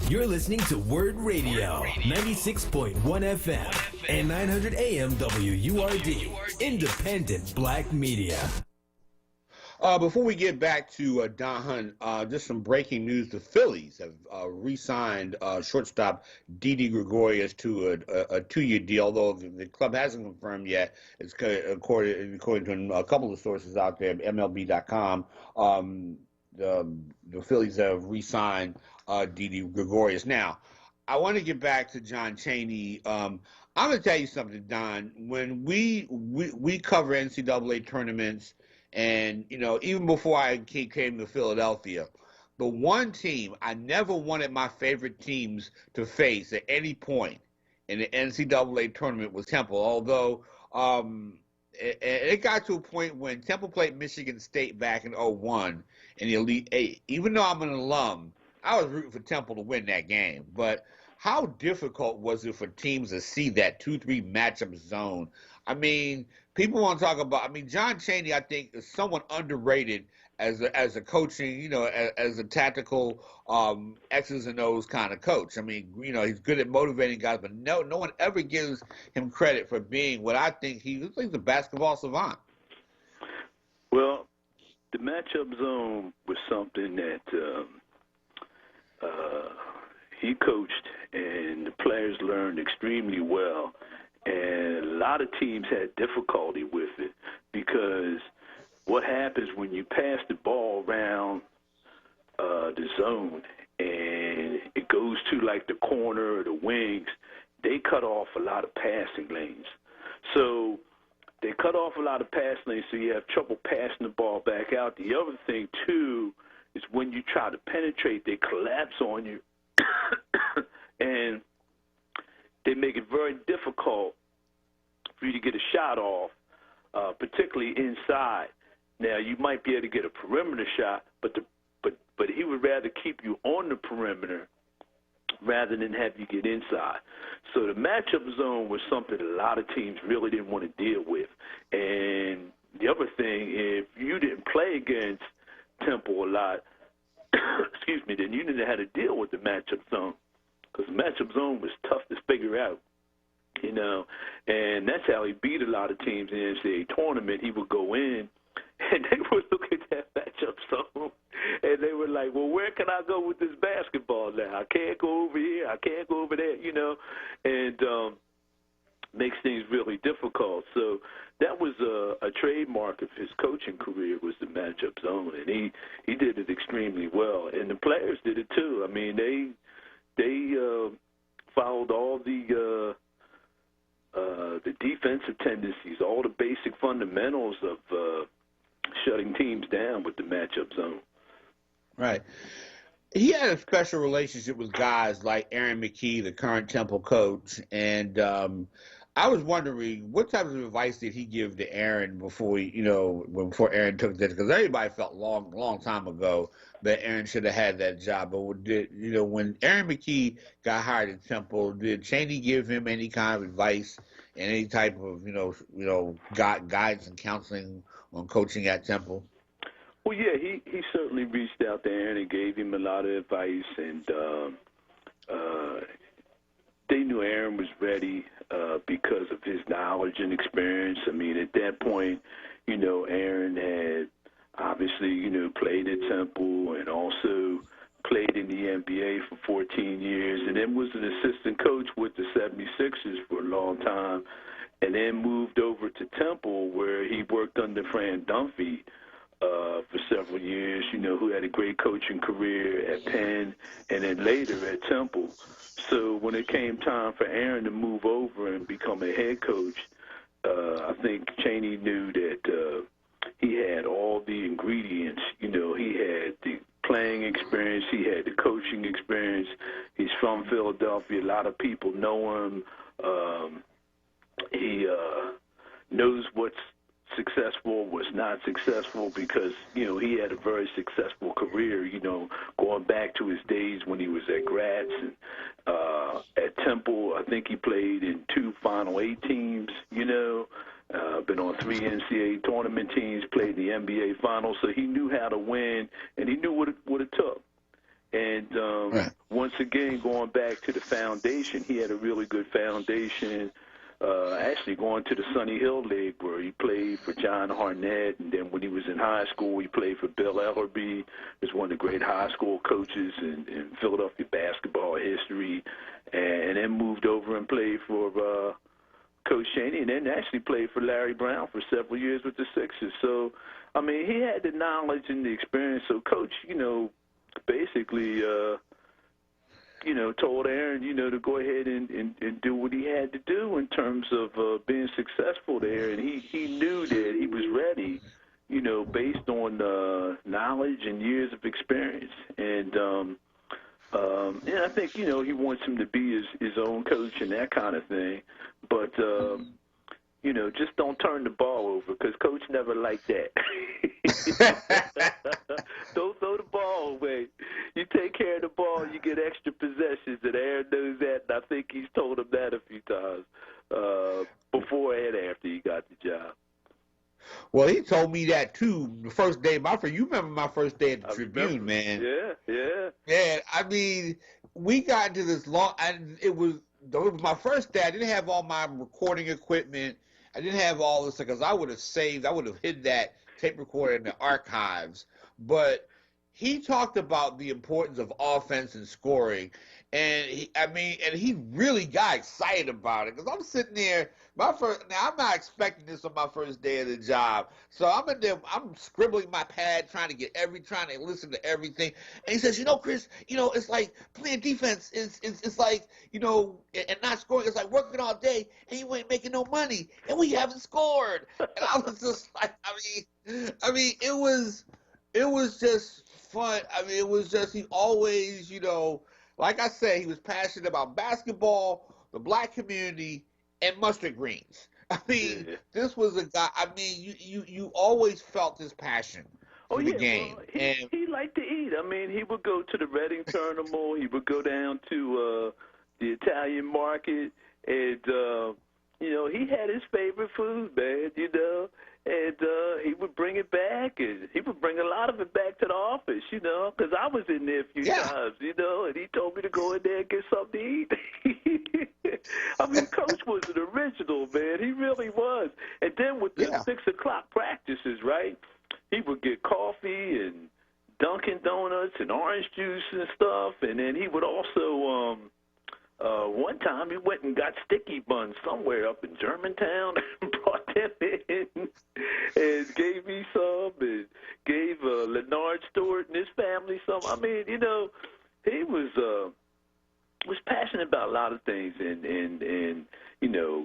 You're listening to WURD Radio, 96.1 FM and 900 AM WURD, independent black media. Before we get back to Don Hunt, just some breaking news. The Phillies have re-signed shortstop Didi Gregorius to a 2-year deal, although the club hasn't confirmed yet. It's according to a couple of sources out there, MLB.com. The Phillies have re-signed Didi Gregorius. Now, I want to get back to John Chaney. I'm going to tell you something, Don. When we cover NCAA tournaments, and, even before I came to Philadelphia, the one team I never wanted my favorite teams to face at any point in the NCAA tournament was Temple, although it got to a point when Temple played Michigan State back in 2001 in the Elite Eight. Even though I'm an alum, I was rooting for Temple to win that game. But how difficult was it for teams to see that 2-3 matchup zone? I mean, people want to talk about. I mean, John Chaney, I think, is somewhat underrated as a coaching, as a tactical X's and O's kind of coach. I mean, he's good at motivating guys, but no one ever gives him credit for being what I think he's a basketball savant. Well, the matchup zone was something that he coached, and the players learned extremely well. And a lot of teams had difficulty with it because what happens when you pass the ball around the zone and it goes to like the corner or the wings, they cut off a lot of passing lanes. So they cut off a lot of passing lanes, so you have trouble passing the ball back out. The other thing, too, is when you try to penetrate, they collapse on you. And they make it very difficult for you to get a shot off, particularly inside. Now, you might be able to get a perimeter shot, but he would rather keep you on the perimeter rather than have you get inside. So the matchup zone was something a lot of teams really didn't want to deal with. And the other thing, if you didn't play against Temple a lot, excuse me, then you didn't have to deal with the matchup zone, because the matchup zone was tough to figure out, and that's how he beat a lot of teams in the NCAA tournament. He would go in, and they would look at that matchup zone, and they were like, well, where can I go with this basketball now? I can't go over here. I can't go over there, and makes things really difficult. So that was a trademark of his coaching career, was the matchup zone, and he did it extremely well, and the players did it too. I mean, they followed all the defensive tendencies, all the basic fundamentals of shutting teams down with the matchup zone. Right. He had a special relationship with guys like Aaron McKee, the current Temple coach, and I was wondering what type of advice did he give to Aaron before before Aaron took this? Because everybody felt long time ago that Aaron should have had that job. But when Aaron McKee got hired at Temple, did Chaney give him any kind of advice and any type of guidance and counseling on coaching at Temple? Well, yeah, he certainly reached out to Aaron and gave him a lot of advice, and they knew Aaron was ready because of his knowledge and experience. I mean, at that point, Aaron had obviously, played at Temple and also played in the NBA for 14 years, and then was an assistant coach with the 76ers for a long time, and then moved over to Temple where he worked under Fran Dunphy for several years, who had a great coaching career at Penn and then later at Temple. So when it came time for Aaron to move over and become a head coach, I think Chaney knew that he had all the ingredients. He had the playing experience, he had the coaching experience. He's from Philadelphia. A lot of people know him. He knows what's successful, was not successful, because he had a very successful career, going back to his days when he was at Gratz and at Temple. I think he played in 2 Final 8 teams, been on 3 NCAA tournament teams, played the NBA Finals, so he knew how to win, and he knew what it took. And once again, going back to the foundation, he had a really good foundation. Actually going to the Sunny Hill League where he played for John Harnett, and then when he was in high school, he played for Bill Ellerby, who's one of the great high school coaches in Philadelphia basketball history, and then moved over and played for Coach Chaney, and then actually played for Larry Brown for several years with the Sixers. So, I mean, he had the knowledge and the experience. So Coach, basically told Aaron, to go ahead and do what he had to do in terms of being successful there. And he knew that he was ready, based on knowledge and years of experience. And I think, he wants him to be his own coach and that kind of thing. But, just don't turn the ball over, because Coach never liked that. Don't throw the ball away. You take care of the ball, you get extra possessions, and Aaron knows that, and I think he's told him that a few times before and after he got the job. Well, he told me that too. The first day, you remember my first day at the Tribune, man? Yeah. Yeah, I mean, we got into this it was my first day. I didn't have all my recording equipment. I didn't have all this, because I would have hid that tape recorder in the archives. But he talked about the importance of offense and scoring, and he really got excited about it, because I'm sitting there. Now I'm not expecting this on my first day of the job, so I'm in there. I'm scribbling my pad, trying to listen to everything. And he says, Chris, it's like playing defense. It's like and not scoring. It's like working all day and you ain't making no money, and we haven't scored. And I was just like, I mean, it was just fun. I mean, it was just, he always, like I said, he was passionate about basketball, the black community, and mustard greens. I mean, This was a guy. I mean, you always felt his passion for the game. Well, he liked to eat. I mean, he would go to the Reading Terminal. He would go down to the Italian market, and he had his favorite food, man. And he would bring it back, and he would bring a lot of it back to the office, because I was in there a few times, and he told me to go in there and get something to eat. I mean, Coach was an original, man. He really was. And then with the 6 o'clock practices, right, he would get coffee and Dunkin' Donuts and orange juice and stuff, and then he would also one time he went and got sticky buns somewhere up in Germantown and brought them in and gave me some, and gave Leonard Stewart and his family some. I mean, he was passionate about a lot of things, and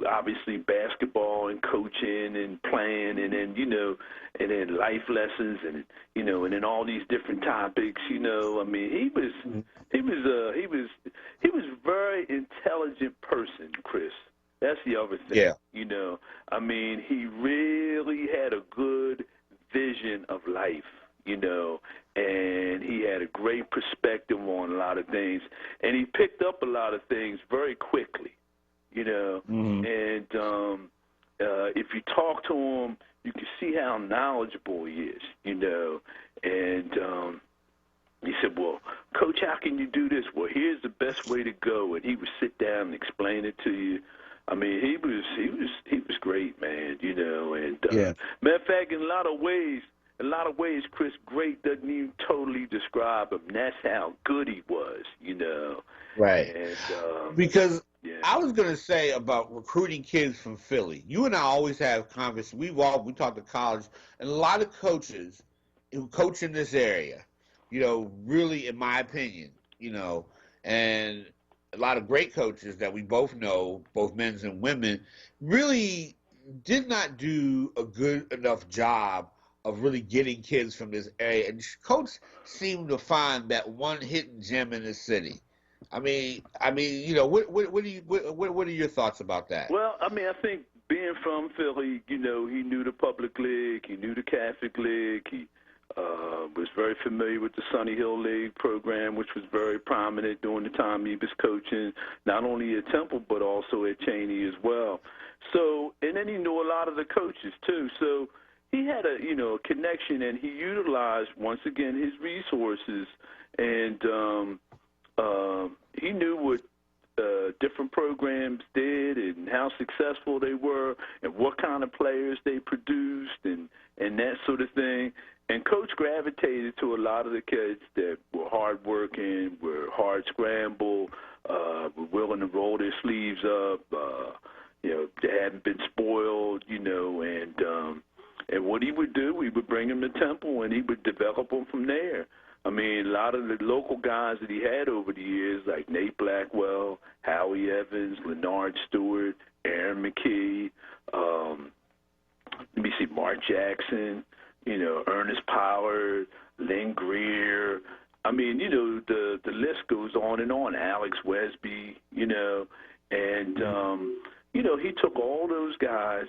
obviously basketball and coaching and playing, and then life lessons, and and then all these different topics. I mean, he was a very intelligent person, Chris. That's the other thing. Yeah. You know, I mean, he really had a good vision of life, you know, and he had a great perspective on a lot of things, and he picked up a lot of things very quickly, you know, and if you talk to him, you can see how knowledgeable he is, you know, and he said, well, Coach, how can you do this? Well, here's the best way to go, and he would sit down and explain it to you. I mean, he was great, man, you know, and matter of fact, in a lot of ways, Chris, great doesn't even totally describe him. That's how good he was, you know. Right. And, because I was going to say about recruiting kids from Philly. You and I always have conversations. We talk to college, and a lot of coaches who coach in this area, you know, really, in my opinion, you know, and a lot of great coaches that we both know, both men's and women, really did not do a good enough job of really getting kids from this area. And Coach seemed to find that one hidden gem in the city. I mean, you know, what are your thoughts about that? Well, I mean, I think being from Philly, you know, he knew the public league, he knew the Catholic league, he was very familiar with the Sunny Hill League program, which was very prominent during the time he was coaching, not only at Temple but also at Cheney as well. So, and then he knew a lot of the coaches too. So he had a connection, and he utilized once again his resources, and he knew what different programs did and how successful they were and what kind of players they produced and that sort of thing. And Coach gravitated to a lot of the kids that were hardworking, were hard scramble, were willing to roll their sleeves up, you know, they hadn't been spoiled, you know, and what he would do, we would bring him to Temple and he would develop them from there. I mean, a lot of the local guys that he had over the years, like Nate Blackwell, Howie Evans, Leonard Stewart, Aaron McKee, let me see, Mark Jackson, you know, Ernest Pollard, Lynn Greer. I mean, you know, the list goes on and on. Alex Wesby, you know, and, you know, he took all those guys,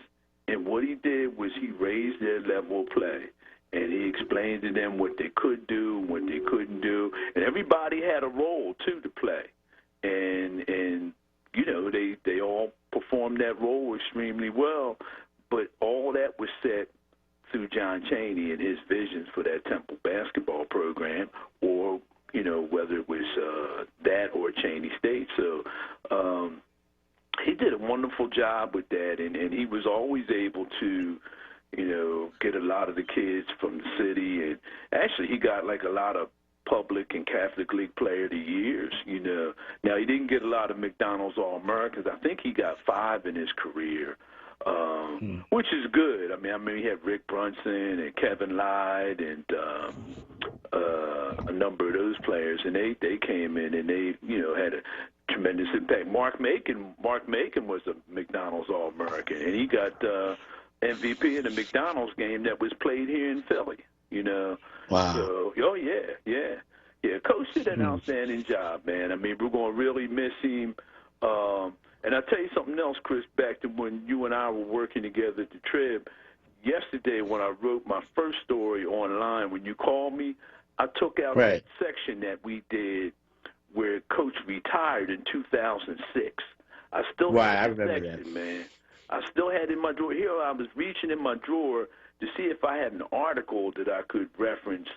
and what he did was he raised their level of play. And he explained to them what they could do and what they couldn't do. And everybody had a role, too, to play. And you know, they all performed that role extremely well. But all that was set through John Cheney and his visions for that Temple basketball program, or, you know, whether it was that or Cheney State. So he did a wonderful job with that, and he was always able to, you know, get a lot of the kids from the city. And actually, he got like a lot of public and Catholic League Player of the Years, you know. Now, he didn't get a lot of McDonald's All-Americans. I think he got 5 in his career, which is good. I mean, he had Rick Brunson and Kevin Lyde and a number of those players, and they came in and they, you know, had a tremendous impact. Mark Macon was a McDonald's All-American, and he got MVP in the McDonald's game that was played here in Philly, you know. Wow. So, yeah. Coach did an outstanding job, man. I mean, we're going to really miss him. And I'll tell you something else, Chris, back to when you and I were working together at the Trib. Yesterday when I wrote my first story online, when you called me, I took out that section that we did where Coach retired in 2006. I still had that section, man. I still had it in my drawer. Here I was reaching in my drawer to see if I had an article that I could reference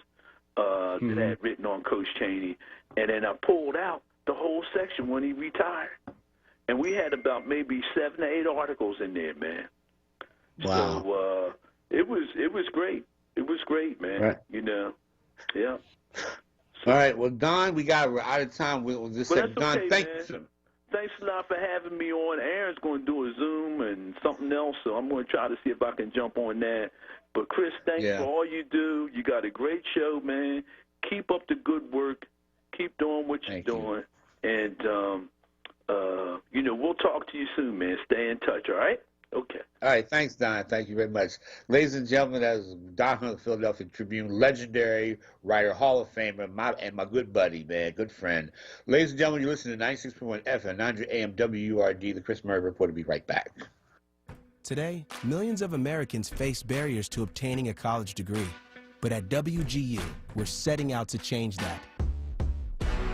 that I had written on Coach Cheney. And then I pulled out the whole section when he retired. And we had about maybe 7 or 8 articles in there, man. Wow. So it was great. It was great, man. Right. You know. Yeah. All right. Well, Don, we're out of time. We'll just say, Don, okay, thanks. Thanks a lot for having me on. Aaron's going to do a Zoom and something else, so I'm going to try to see if I can jump on that. But, Chris, thanks for all you do. You got a great show, man. Keep up the good work. Keep doing what you're doing. And, you know, we'll talk to you soon, man. Stay in touch, all right? Okay. All right, thanks, Don. Thank you very much. Ladies and gentlemen, that was Don from the Philadelphia Tribune, legendary writer, Hall of Famer, my good buddy, man, good friend. Ladies and gentlemen, you're listening to 96.1 FM, 900 AM WURD, the Chris Murray Report. Will be right back. Today, millions of Americans face barriers to obtaining a college degree. But at WGU, we're setting out to change that.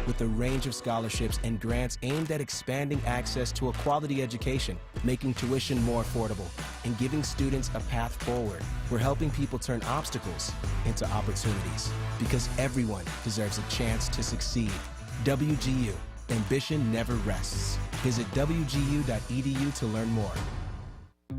With a range of scholarships and grants aimed at expanding access to a quality education, making tuition more affordable, and giving students a path forward, we're helping people turn obstacles into opportunities. Because everyone deserves a chance to succeed. WGU, ambition never rests. Visit WGU.edu to learn more.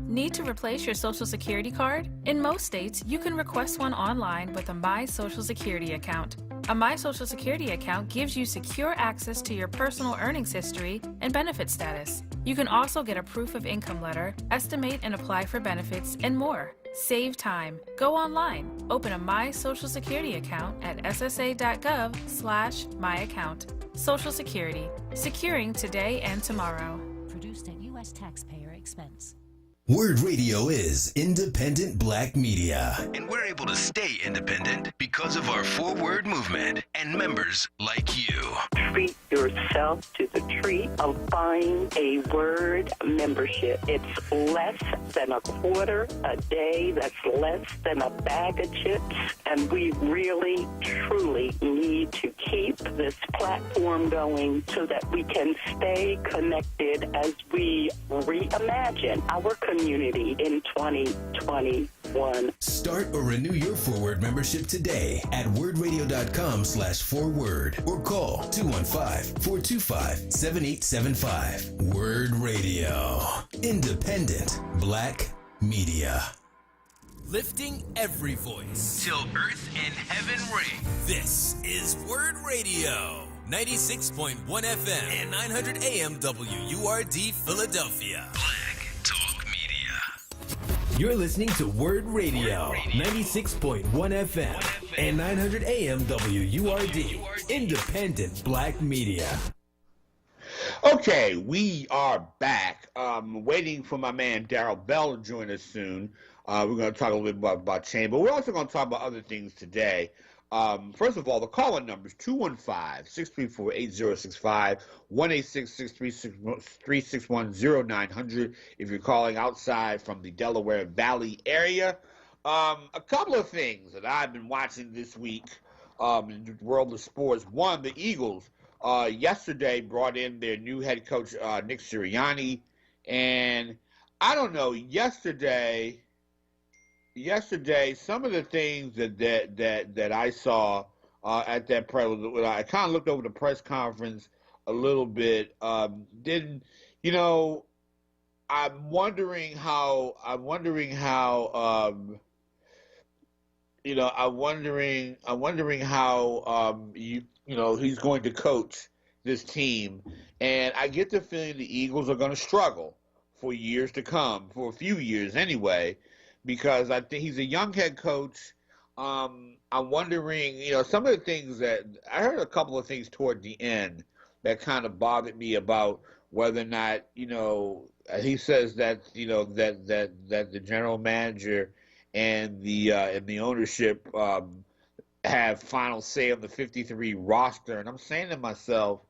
Need to replace your Social Security card? In most states, you can request one online with a My Social Security account. A My Social Security account gives you secure access to your personal earnings history and benefit status. You can also get a proof of income letter, estimate and apply for benefits, and more. Save time. Go online. Open a My Social Security account at ssa.gov/myaccount. Social Security. Securing today and tomorrow. Produced at U.S. taxpayer expense. WURD Radio is independent black media, and we're able to stay independent because of our 4WURD movement and members like you. Treat yourself to the treat of buying a WURD membership. It's less than a quarter a day. That's less than a bag of chips. And we really, truly need to keep this platform going so that we can stay connected as we reimagine our community in 2021. Start or renew your 4WURD membership today at wordradio.com/4WURD or call 215-425-7875. WURD Radio. Independent black media. Lifting every voice till earth and heaven ring. This is WURD Radio. 96.1 FM and 900 AM WURD Philadelphia. Black Talk Media. You're listening to WURD Radio. 96.1 FM and 900 AM WURD. Independent black media. Okay, we are back. Waiting for my man Darrell Bell to join us soon. We're going to talk a little bit about Cheney, but we're also going to talk about other things today. First of all, the call-in number is 215-634-8065, 1-866-361-0900 if you're calling outside from the Delaware Valley area. A couple of things that I've been watching this week in the world of sports. One, the Eagles yesterday brought in their new head coach, Nick Sirianni, and I don't know, yesterday, some of the things that I saw at that press, I kind of looked over the press conference a little bit. I'm wondering how he's going to coach this team, and I get the feeling the Eagles are going to struggle for years to come, for a few years anyway, because I think he's a young head coach. I'm wondering, some of the things that I heard, a couple of things toward the end that kind of bothered me about whether or not, he says that, that the general manager and the ownership have final say on the 53 roster. And I'm saying to myself,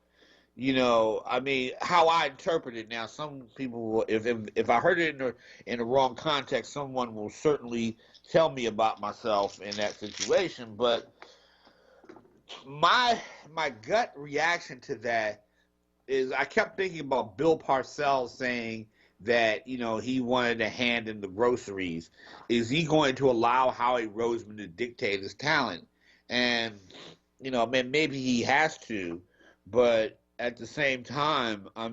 how I interpret it now, some people, if I heard it in the wrong context, someone will certainly tell me about myself in that situation. But my gut reaction to that is I kept thinking about Bill Parcells saying that, he wanted to hand in the groceries. Is he going to allow Howie Roseman to dictate his talent? And, maybe he has to, but at the same time, I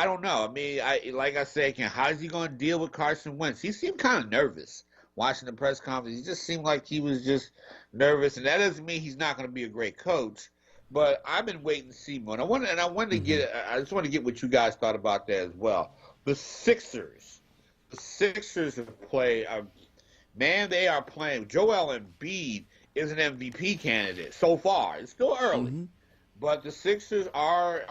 don't know. Like I said, how is he going to deal with Carson Wentz? He seemed kind of nervous watching the press conference. He just seemed like he was just nervous, and that doesn't mean he's not going to be a great coach. But I've been waiting to see more. And I just want to get what you guys thought about that as well. The Sixers have played. They are playing. Joel Embiid is an MVP candidate so far. It's still early. But the Sixers are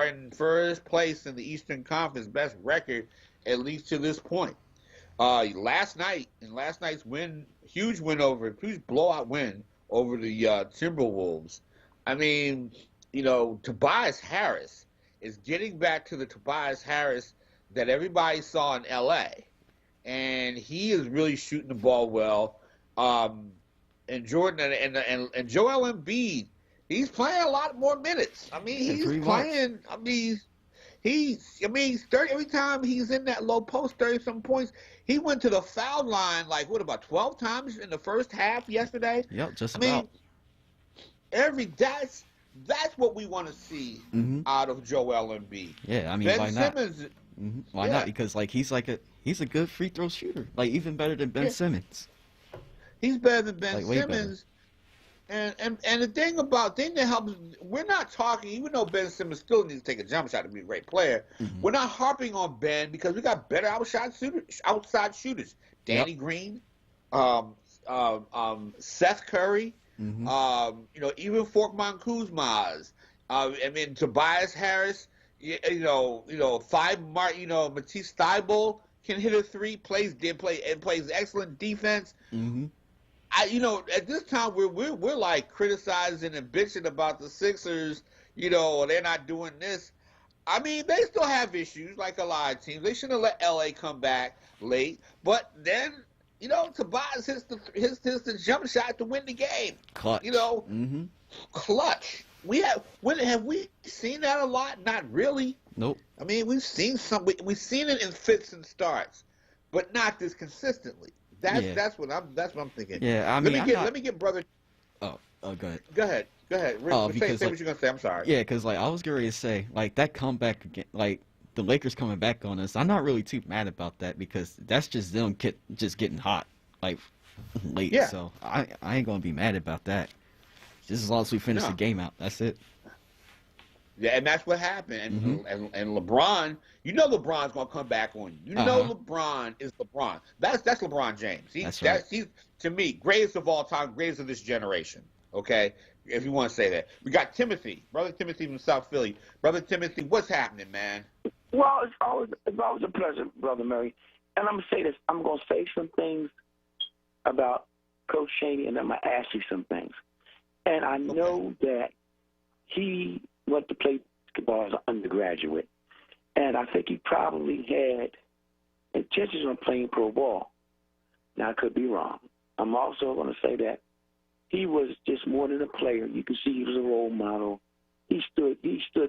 in first place in the Eastern Conference, best record at least to this point. Last night's win, huge blowout win over the Timberwolves. I mean, Tobias Harris is getting back to the Tobias Harris that everybody saw in L.A., and he is really shooting the ball well. And Jordan and Joel Embiid, he's playing a lot more minutes. I mean, he's playing. I mean, he's 30 every time he's in that low post, 30-some points. He went to the foul line about 12 times in the first half yesterday. Yep, just about. That's what we want to see out of Joel Embiid. Yeah, I mean, Ben why not? Simmons. Why not? Because he's a good free throw shooter, even better than Ben Simmons. He's better than Ben way Simmons. And the thing that helps, we're not talking, even though Ben Simmons still needs to take a jump shot to be a great player, we're not harping on Ben because we got better outside shooters. Danny Green, Seth Curry, even Forkman Kuzmas. Tobias Harris, Matisse Thybulle can hit a three, plays excellent defense. At this time we're like criticizing and bitching about the Sixers, they're not doing this. I mean, they still have issues like a lot of teams. They shouldn't have let LA come back late, but then Tobias hits the jump shot to win the game. Clutch. Clutch. Have we seen that a lot? Not really. Nope. I mean, we've seen it in fits and starts, but not this consistently. That's what I'm thinking. Yeah, I mean, let me get brother. Oh, go ahead. Go ahead. Say what you're gonna say. I'm sorry. Yeah, because I was going to say that comeback again, the Lakers coming back on us. I'm not really too mad about that because that's just them just getting hot late. Yeah. So I ain't gonna be mad about that. Just as long as we finish the game out, that's it. Yeah, and that's what happened. And LeBron, LeBron's gonna come back on you. LeBron is LeBron. That's LeBron James. He's to me greatest of all time, greatest of this generation. Okay, if you want to say that. We got Brother Timothy from South Philly. Brother Timothy, what's happening, man? Well, it's always a pleasure, Brother Murray. And I'm gonna say this. I'm gonna say some things about Coach Chaney, and I'm gonna ask you some things. And I know that he went to play basketball as an undergraduate, and I think he probably had intentions on playing pro ball. Now, I could be wrong. I'm also going to say that he was just more than a player. You can see he was a role model. He stood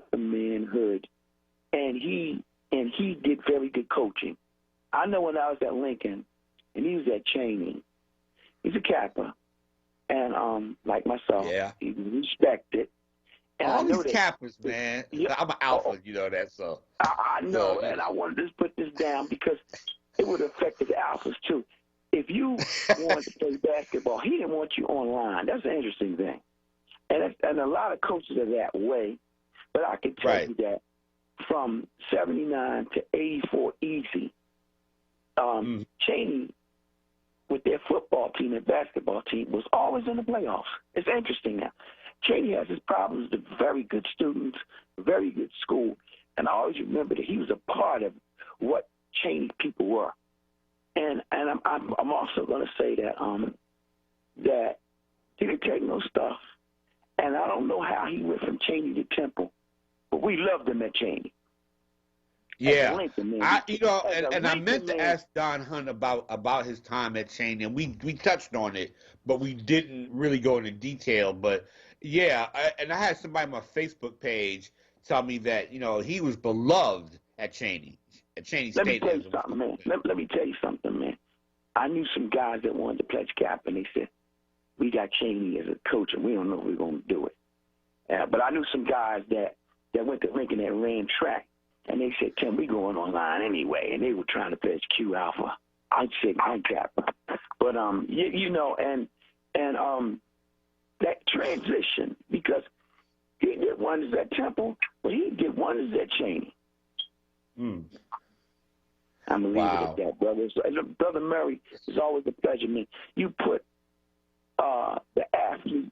for manhood, and he did very good coaching. I know when I was at Lincoln, and he was at Chaney. He's a Kappa, and like myself, he was respected. And all these Kappas, man. Yeah, I'm an alpha, you know that. So I know, and I wanted to put this down because it would have affected the alphas too. If you wanted to play basketball, he didn't want you online. That's an interesting thing, and a lot of coaches are that way. But I can tell you that from '79 to '84, easy. Chaney, with their football team and basketball team, was always in the playoffs. It's interesting now. Chaney has his problems with very good students, very good school, and I always remember that he was a part of what Chaney people were. And I'm also going to say that that he didn't take no stuff, and I don't know how he went from Chaney to Temple, but we loved him at Chaney. Yeah, Lincoln, I meant to ask Don Hunt about his time at Chaney, and we touched on it, but we didn't really go into detail. But yeah, I had somebody on my Facebook page tell me that he was beloved at Chaney. At Chaney State. Let me tell you something, man. Let me tell you something, man. I knew some guys that wanted to pledge cap, and they said, "We got Chaney as a coach, and we don't know if we're going to do it." But I knew some guys that went to Lincoln that ran track. And they said, "Tim, we going online anyway." And they were trying to pledge Q Alpha. I said, "I'm Kappa." But that transition, because he did wonders at Temple, but he did wonders at Chaney. I'm gonna leave it at that, brother. So, Brother Murray, it's always a pleasure, man. You put the athlete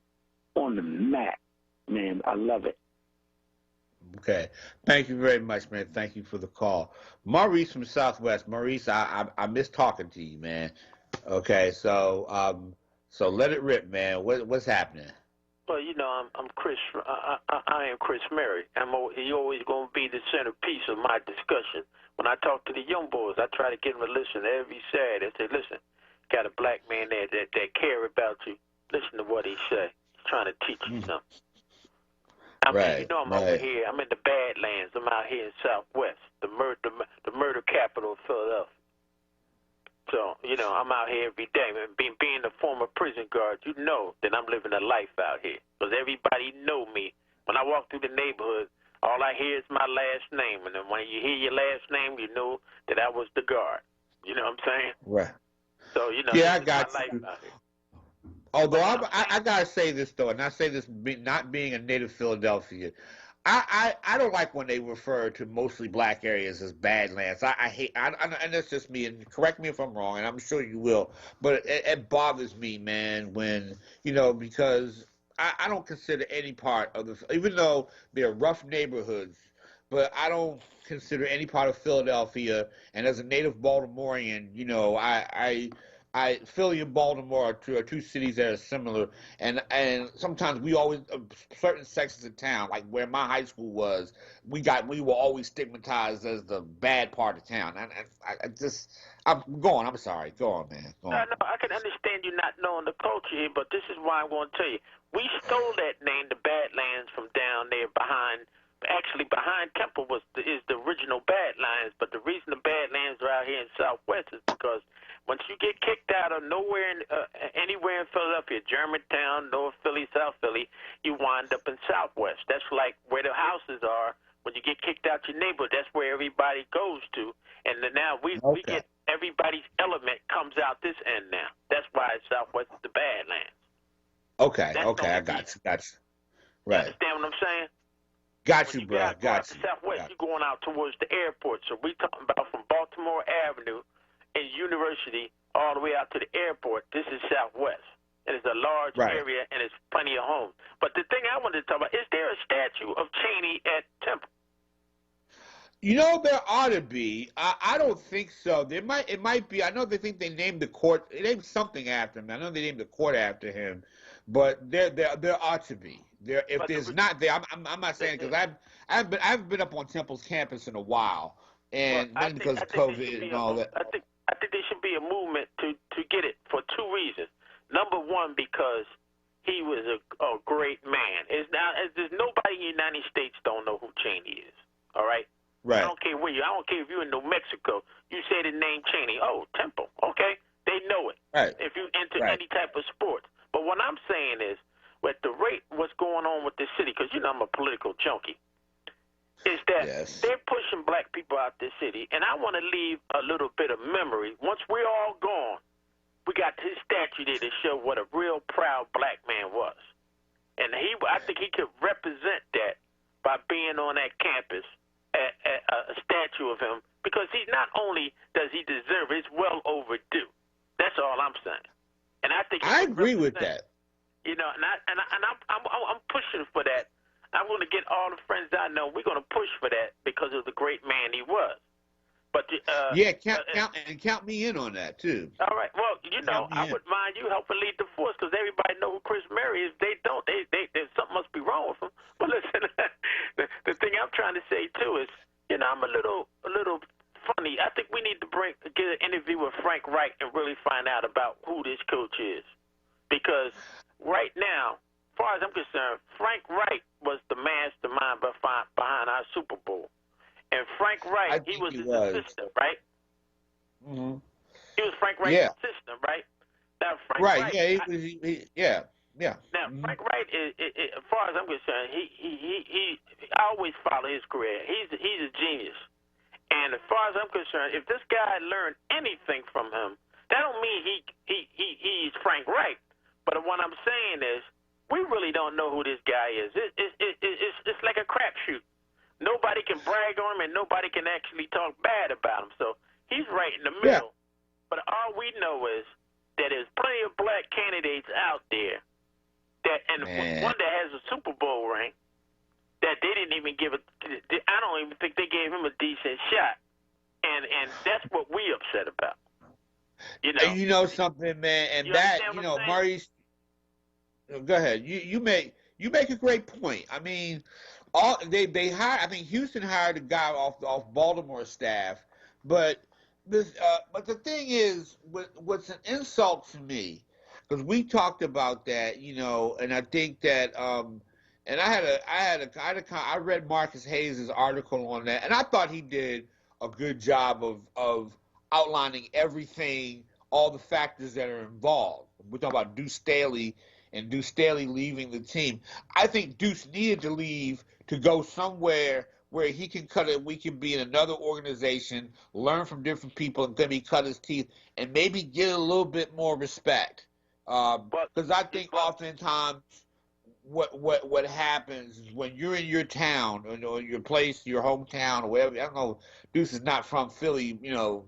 on the mat, man. I love it. Okay. Thank you very much, man. Thank you for the call. Maurice from Southwest. Maurice, I miss talking to you, man. Okay, so let it rip, man. What's happening? Well, I'm Chris. I am Chris Murray. He always going to be the centerpiece of my discussion. When I talk to the young boys, I try to get them to listen every Saturday. I say, listen, got a black man there that care about you. Listen to what he say. He's trying to teach you something. I'm over here. I'm in the Badlands. I'm out here in Southwest, the murder capital of Philadelphia. So, I'm out here every day. Being a former prison guard, you know that I'm living a life out here. Because everybody know me. When I walk through the neighborhood, all I hear is my last name. And then when you hear your last name, you know that I was the guard. You know what I'm saying? Right. So, yeah, I got my you. life out here. Although I gotta say this though, and I say this not being a native Philadelphia, I don't like when they refer to mostly black areas as Badlands. I hate, and that's just me. And correct me if I'm wrong, and I'm sure you will. But it bothers me, man, when because I don't consider any part of even though they're rough neighborhoods, but I don't consider any part of Philadelphia. And as a native Baltimorean, Philly and Baltimore are two cities that are similar, and sometimes we always certain sections of town, like where my high school was, we were always stigmatized as the bad part of town. And I'm sorry. Go on, man. Go on. No, I can understand you not knowing the culture here, but this is why I want to tell you. We stole that name, the Badlands, from down there behind. Actually, behind Temple is the original Badlands, but the reason the Badlands are out here in Southwest is because once you get kicked out of anywhere in Philadelphia, Germantown, North Philly, South Philly, you wind up in Southwest. That's like where the houses are. When you get kicked out your neighborhood, that's where everybody goes to. And then now we get everybody's element comes out this end now. That's why Southwest is the Badlands. Okay, I got you. Right. You understand what I'm saying? Got you, bro. Got you. Southwest, you're going out towards the airport. So we talking about from Baltimore Avenue and University all the way out to the airport. This is Southwest. And it's a large area, and it's plenty of homes. But the thing I wanted to talk about, is there a statue of Cheney at Temple? There ought to be. I don't think so. It might be. I know they think they named the court. They named something after him. I know they named the court after him, but there ought to be. If there's not there, I'm not saying it because I haven't been up on Temple's campus in a while, and then because of COVID and all that. I think there should be a movement to get it for two reasons. Number one, because he was a great man. There's nobody in the United States don't know who Cheney is. All right. Right. I don't care where you. I don't care if you're in New Mexico. You say the name Cheney. Oh, Temple. Okay. They know it. Right. If you enter any type of sports. But what I'm saying is, with the rate, what's going on with this city, because I'm a political junkie, is that they're pushing black people out this city, and I want to leave a little bit of memory. Once we're all gone, we got his statue there to show what a real proud black man was. And I think he could represent that by being on that campus, a statue of him, because he's not only does he deserve it, it's well overdue. That's all I'm saying. And I think I agree with that. And I'm pushing for that. I want to get all the friends I know. We're going to push for that because of the great man he was. But count me in on that too. All right. Well, I would mind you helping lead the force because everybody know who Chris Murray is. They don't. They something must be wrong with him. But listen, the thing I'm trying to say too is, I'm a little funny. I think we need to get an interview with Frank Wright and really find out about who this coach is, because right now, as far as I'm concerned, Frank Wright was the mastermind behind our Super Bowl. And Frank Wright, he was his assistant, right? Mm-hmm. He was Frank Wright's assistant, right? Now, Frank Wright. Yeah. Now, Frank Wright, as far as I'm concerned, I always follow his career. He's a genius. And as far as I'm concerned, if this guy learned anything from him, that don't mean he's Frank Wright. But what I'm saying is, we really don't know who this guy is. It's like a crapshoot. Nobody can brag on him, and nobody can actually talk bad about him. So he's right in the middle. But all we know is that there's plenty of black candidates out there one that has a Super Bowl ring, that they didn't even give it. I don't even think they gave him a decent shot, and that's what we upset about. And you know something, man, and that Maurice. Go ahead. You make a great point. I mean, they hired. I think Houston hired a guy off Baltimore's staff, but the thing is, what's an insult to me, because we talked about that, and I think that and I read Marcus Hayes' article on that, and I thought he did a good job of outlining everything, all the factors that are involved. We're talking about Deuce Staley and Deuce Staley leaving the team. I think Deuce needed to leave to go somewhere where he can we can be in another organization, learn from different people, and maybe cut his teeth and maybe get a little bit more respect. Because I think oftentimes what happens is when you're in your town or your place, your hometown or wherever. I don't know, Deuce is not from Philly,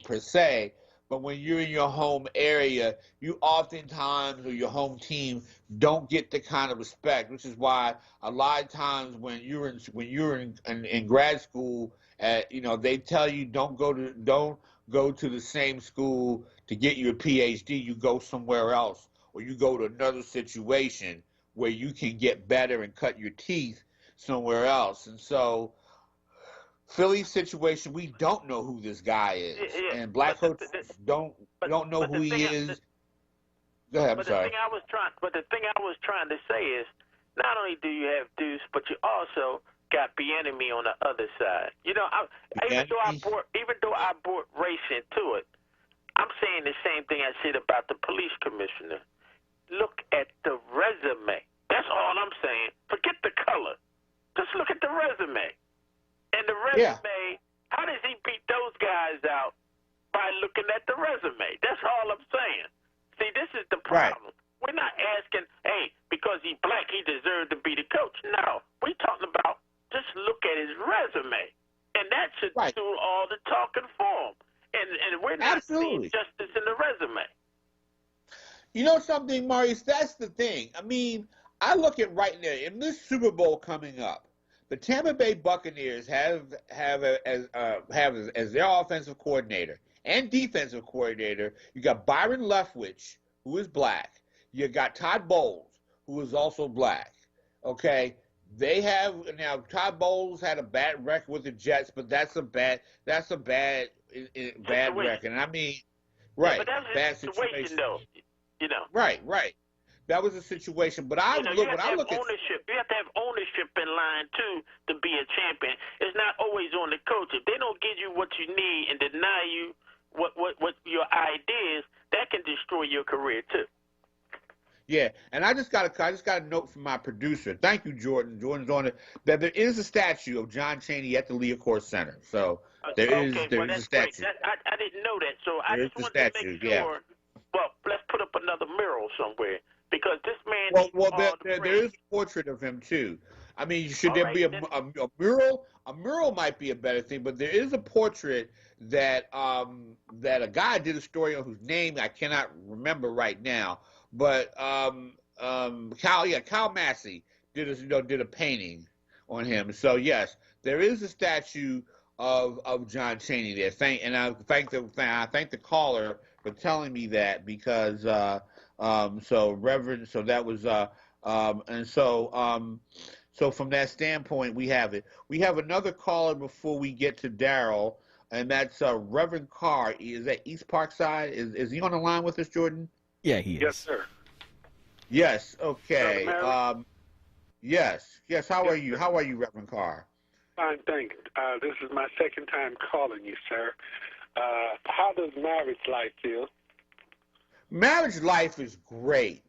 per se. But when you're in your home area, you oftentimes, or your home team, don't get the kind of respect, which is why a lot of times when you're in grad school, they tell you don't go to the same school to get your PhD. You go somewhere else, or you go to another situation where you can get better and cut your teeth somewhere else. And so, Philly's situation, we don't know who this guy is, and black coaches don't know who he is. Go ahead, I'm sorry. But the thing I was trying to say is, not only do you have Deuce, but you also got Bieniemy on the other side. Even though I brought race into it, I'm saying the same thing I said about the police commissioner. Look at the resume. That's all I'm saying. Forget the color. Just look at the resume. And the resume, how does he beat those guys out? By looking at the resume. That's all I'm saying. See, this is the problem. Right. We're not asking, hey, because he's black, he deserved to be the coach. No. We're talking about just look at his resume. And that should do all the talking for him. And we're not seeing justice in the resume. You know something, Maurice? That's the thing. I mean, I look at right now, in this Super Bowl coming up, the Tampa Bay Buccaneers have as their offensive coordinator and defensive coordinator, you got Byron Leftwich, who is black. You got Todd Bowles, who is also black. Okay, they have now. Todd Bowles had a bad record with the Jets, but that's a bad record. And I mean, but that's bad situation, though. Right. That was a situation, but I look at ownership. You have to have ownership in line too to be a champion. It's not always on the coach. If they don't give you what you need and deny you what your ideas, that can destroy your career too. Yeah, and I just got a note from my producer. Thank you, Jordan. Jordan's on it. That there is a statue of John Chaney at the Leacourt Center. So there is a statue. I didn't know that. So I just wanted to make sure. Yeah. Well, let's put up another mural somewhere. Because this man. There is a portrait of him too. I mean, should there be a mural? A mural might be a better thing, but there is a portrait that a guy did a story on whose name I cannot remember right now. But Kyle Massey did a painting on him. So yes, there is a statue of John Chaney there. I thank the caller for telling me that because. So that was so from that standpoint we have it. We have another caller before we get to Daryl, and that's Reverend Carr. Is that East Parkside? Is he on the line with us, Jordan? Yeah, he is. Yes, sir. Yes. Okay. Yes. How are you? How are you, Reverend Carr? Fine, thanks. This is my second time calling you, sir. How does marriage life feel? Marriage life is great.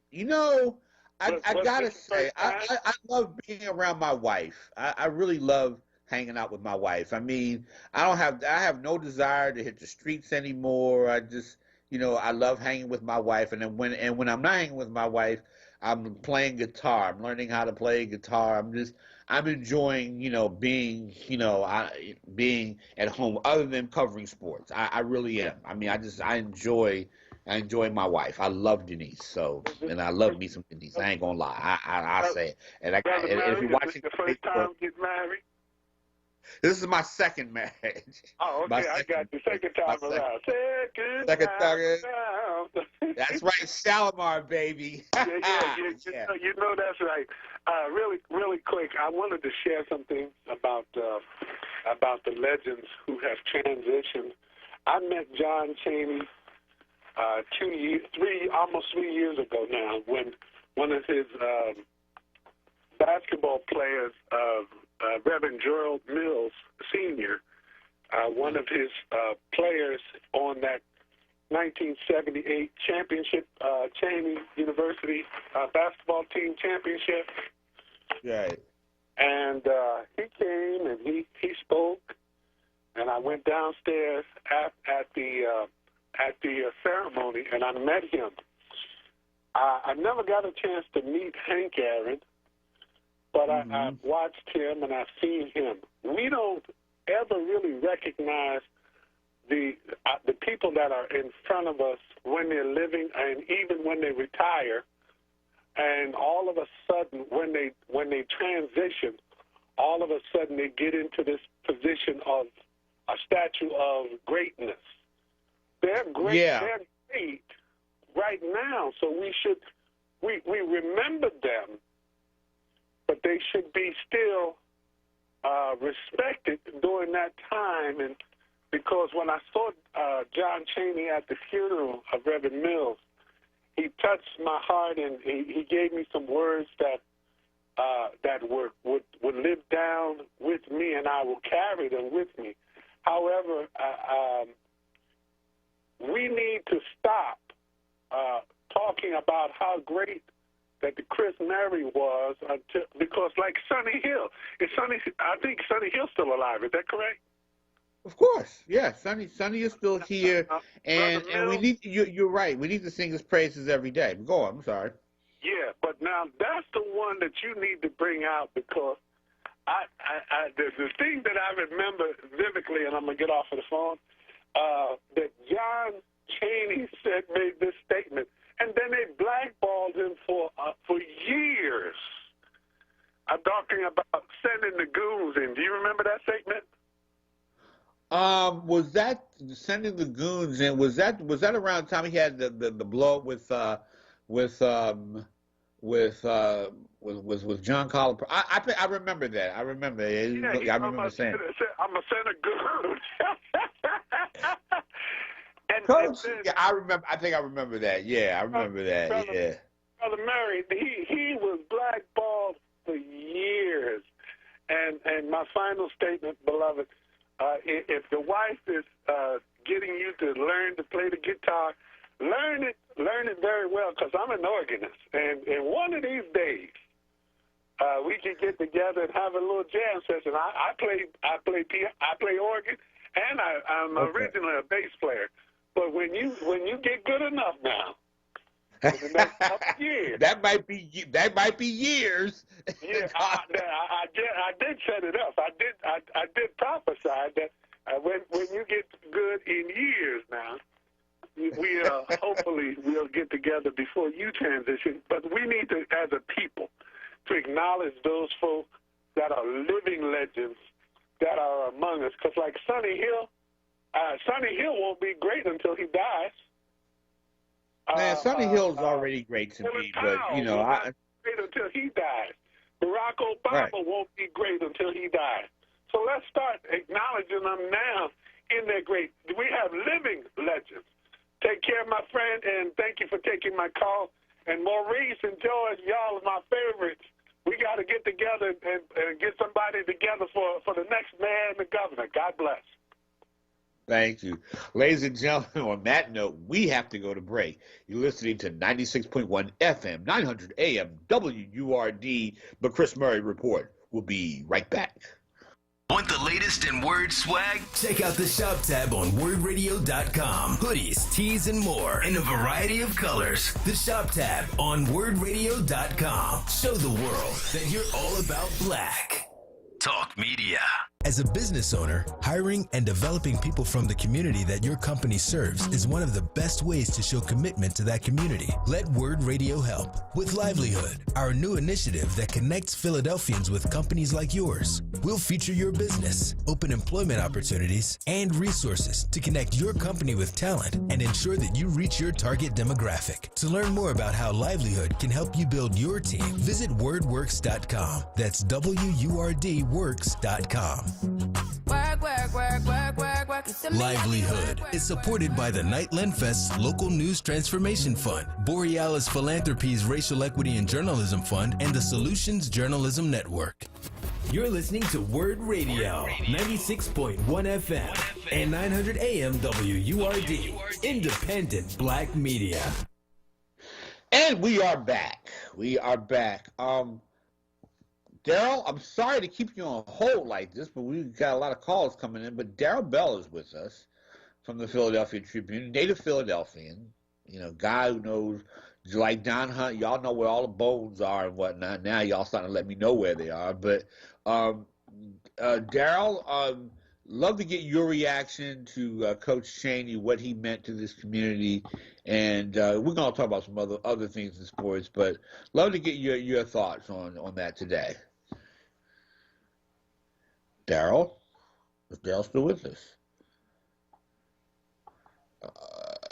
I gotta say, I love being around my wife. I really love hanging out with my wife. I mean, I have no desire to hit the streets anymore. I just, I love hanging with my wife. And then when I'm not hanging with my wife, I'm playing guitar. I'm learning how to play guitar. I'm enjoying, being at home other than covering sports. I really am. I mean, I enjoy I enjoy my wife. I love Denise, and I love me some Denise. I ain't gonna lie. I say it. And if you're watching the first time you get married? This is my second marriage. Oh, okay, I got you. Second time around. Second time around. That's right, Shalimar, baby. You know that's right. Really quick, I wanted to share something about the legends who have transitioned. I met John Chaney almost 3 years ago now, when one of his basketball players, Reverend Gerald Mills Sr., one of his players on that 1978 championship, Chaney University basketball team championship. Right. And he came and he spoke, and I went downstairs at the ceremony, and I met him. I never got a chance to meet Hank Aaron, but I've watched him and I've seen him. We don't ever really recognize the people that are in front of us when they're living and even when they retire. And all of a sudden, when they transition, all of a sudden they get into this position of a statue of greatness. They're great. Yeah. They're great right now, so we remember them, but they should be still respected during that time. And because when I saw John Chaney at the funeral of Reverend Mills, he touched my heart, and he gave me some words that would live down with me, and I will carry them with me. However, we need to stop talking about how great that the Chris Murray was, because like Sonny Hill, I think Sonny Hill's still alive. Is that correct? Of course, yeah. Sonny is still here, and we need. You're right. We need to sing his praises every day. Go on. I'm sorry. Yeah, but now that's the one that you need to bring out, because the thing that I remember vividly, and I'm gonna get off of the phone, that John Chaney made this statement, and then they blackballed him for years. I'm talking about sending the goons in. Do you remember that statement? Was that sending the goons in? Was that around the time he had the blow up with John Collar? I remember that. I remember. Yeah, I remember saying. I'm gonna send a goon. Coach, yeah, I remember. I think I remember that. Yeah, I remember that. Yeah. Brother Murray, he was blackballed for years. And my final statement, beloved, if the wife is getting you to learn to play the guitar, learn it very well, because I'm an organist, and one of these days we can get together and have a little jam session. I play organ, and I'm originally a bass player. But when you get good enough now, for the next couple of years, that might be years. Yeah, I did set it up. I did prophesy that when you get good in years now, we hopefully we'll get together before you transition. But we need to, as a people, to acknowledge those folks that are living legends that are among us. Because like Sonny Hill won't be great until he dies. Man, Sonny Hill's already great to me, but great until he dies. Barack Obama won't be great until he dies. So let's start acknowledging them now in their great. We have living legends. Take care, my friend, and thank you for taking my call. And Maurice and George, y'all are my favorites. We got to get together and get somebody together for the next mayor and the governor. God bless. Thank you. Ladies and gentlemen, on that note, we have to go to break. You're listening to 96.1 FM, 900 AM, WURD, the Chris Murray Report. We'll be right back. Want the latest in Word swag? Check out the shop tab on WordRadio.com. Hoodies, tees, and more in a variety of colors. The shop tab on WordRadio.com. Show the world that you're all about black. Talk Media. As a business owner, hiring and developing people from the community that your company serves is one of the best ways to show commitment to that community. Let WURD Radio help with Livelihood, our new initiative that connects Philadelphians with companies like yours. We'll feature your business, open employment opportunities, and resources to connect your company with talent and ensure that you reach your target demographic. To learn more about how Livelihood can help you build your team, visit wordworks.com. That's WURD works.com. Livelihood is supported by the Night Lenfest's Local News Transformation Fund, Borealis Philanthropies Racial Equity and Journalism Fund, and the Solutions Journalism Network. You're listening to WURD Radio, 96.1 FM and 900 AM WURD, independent black media. And we are back. Daryl, I'm sorry to keep you on hold like this, but we've got a lot of calls coming in. But Daryl Bell is with us from the Philadelphia Tribune, native Philadelphian, guy who knows, like Don Hunt, y'all know where all the bones are and whatnot. Now y'all starting to let me know where they are. But Daryl, love to get your reaction to Coach Chaney, what he meant to this community. And we're going to talk about some other things in sports, but love to get your thoughts on that today. Daryl? Is Daryl still with us?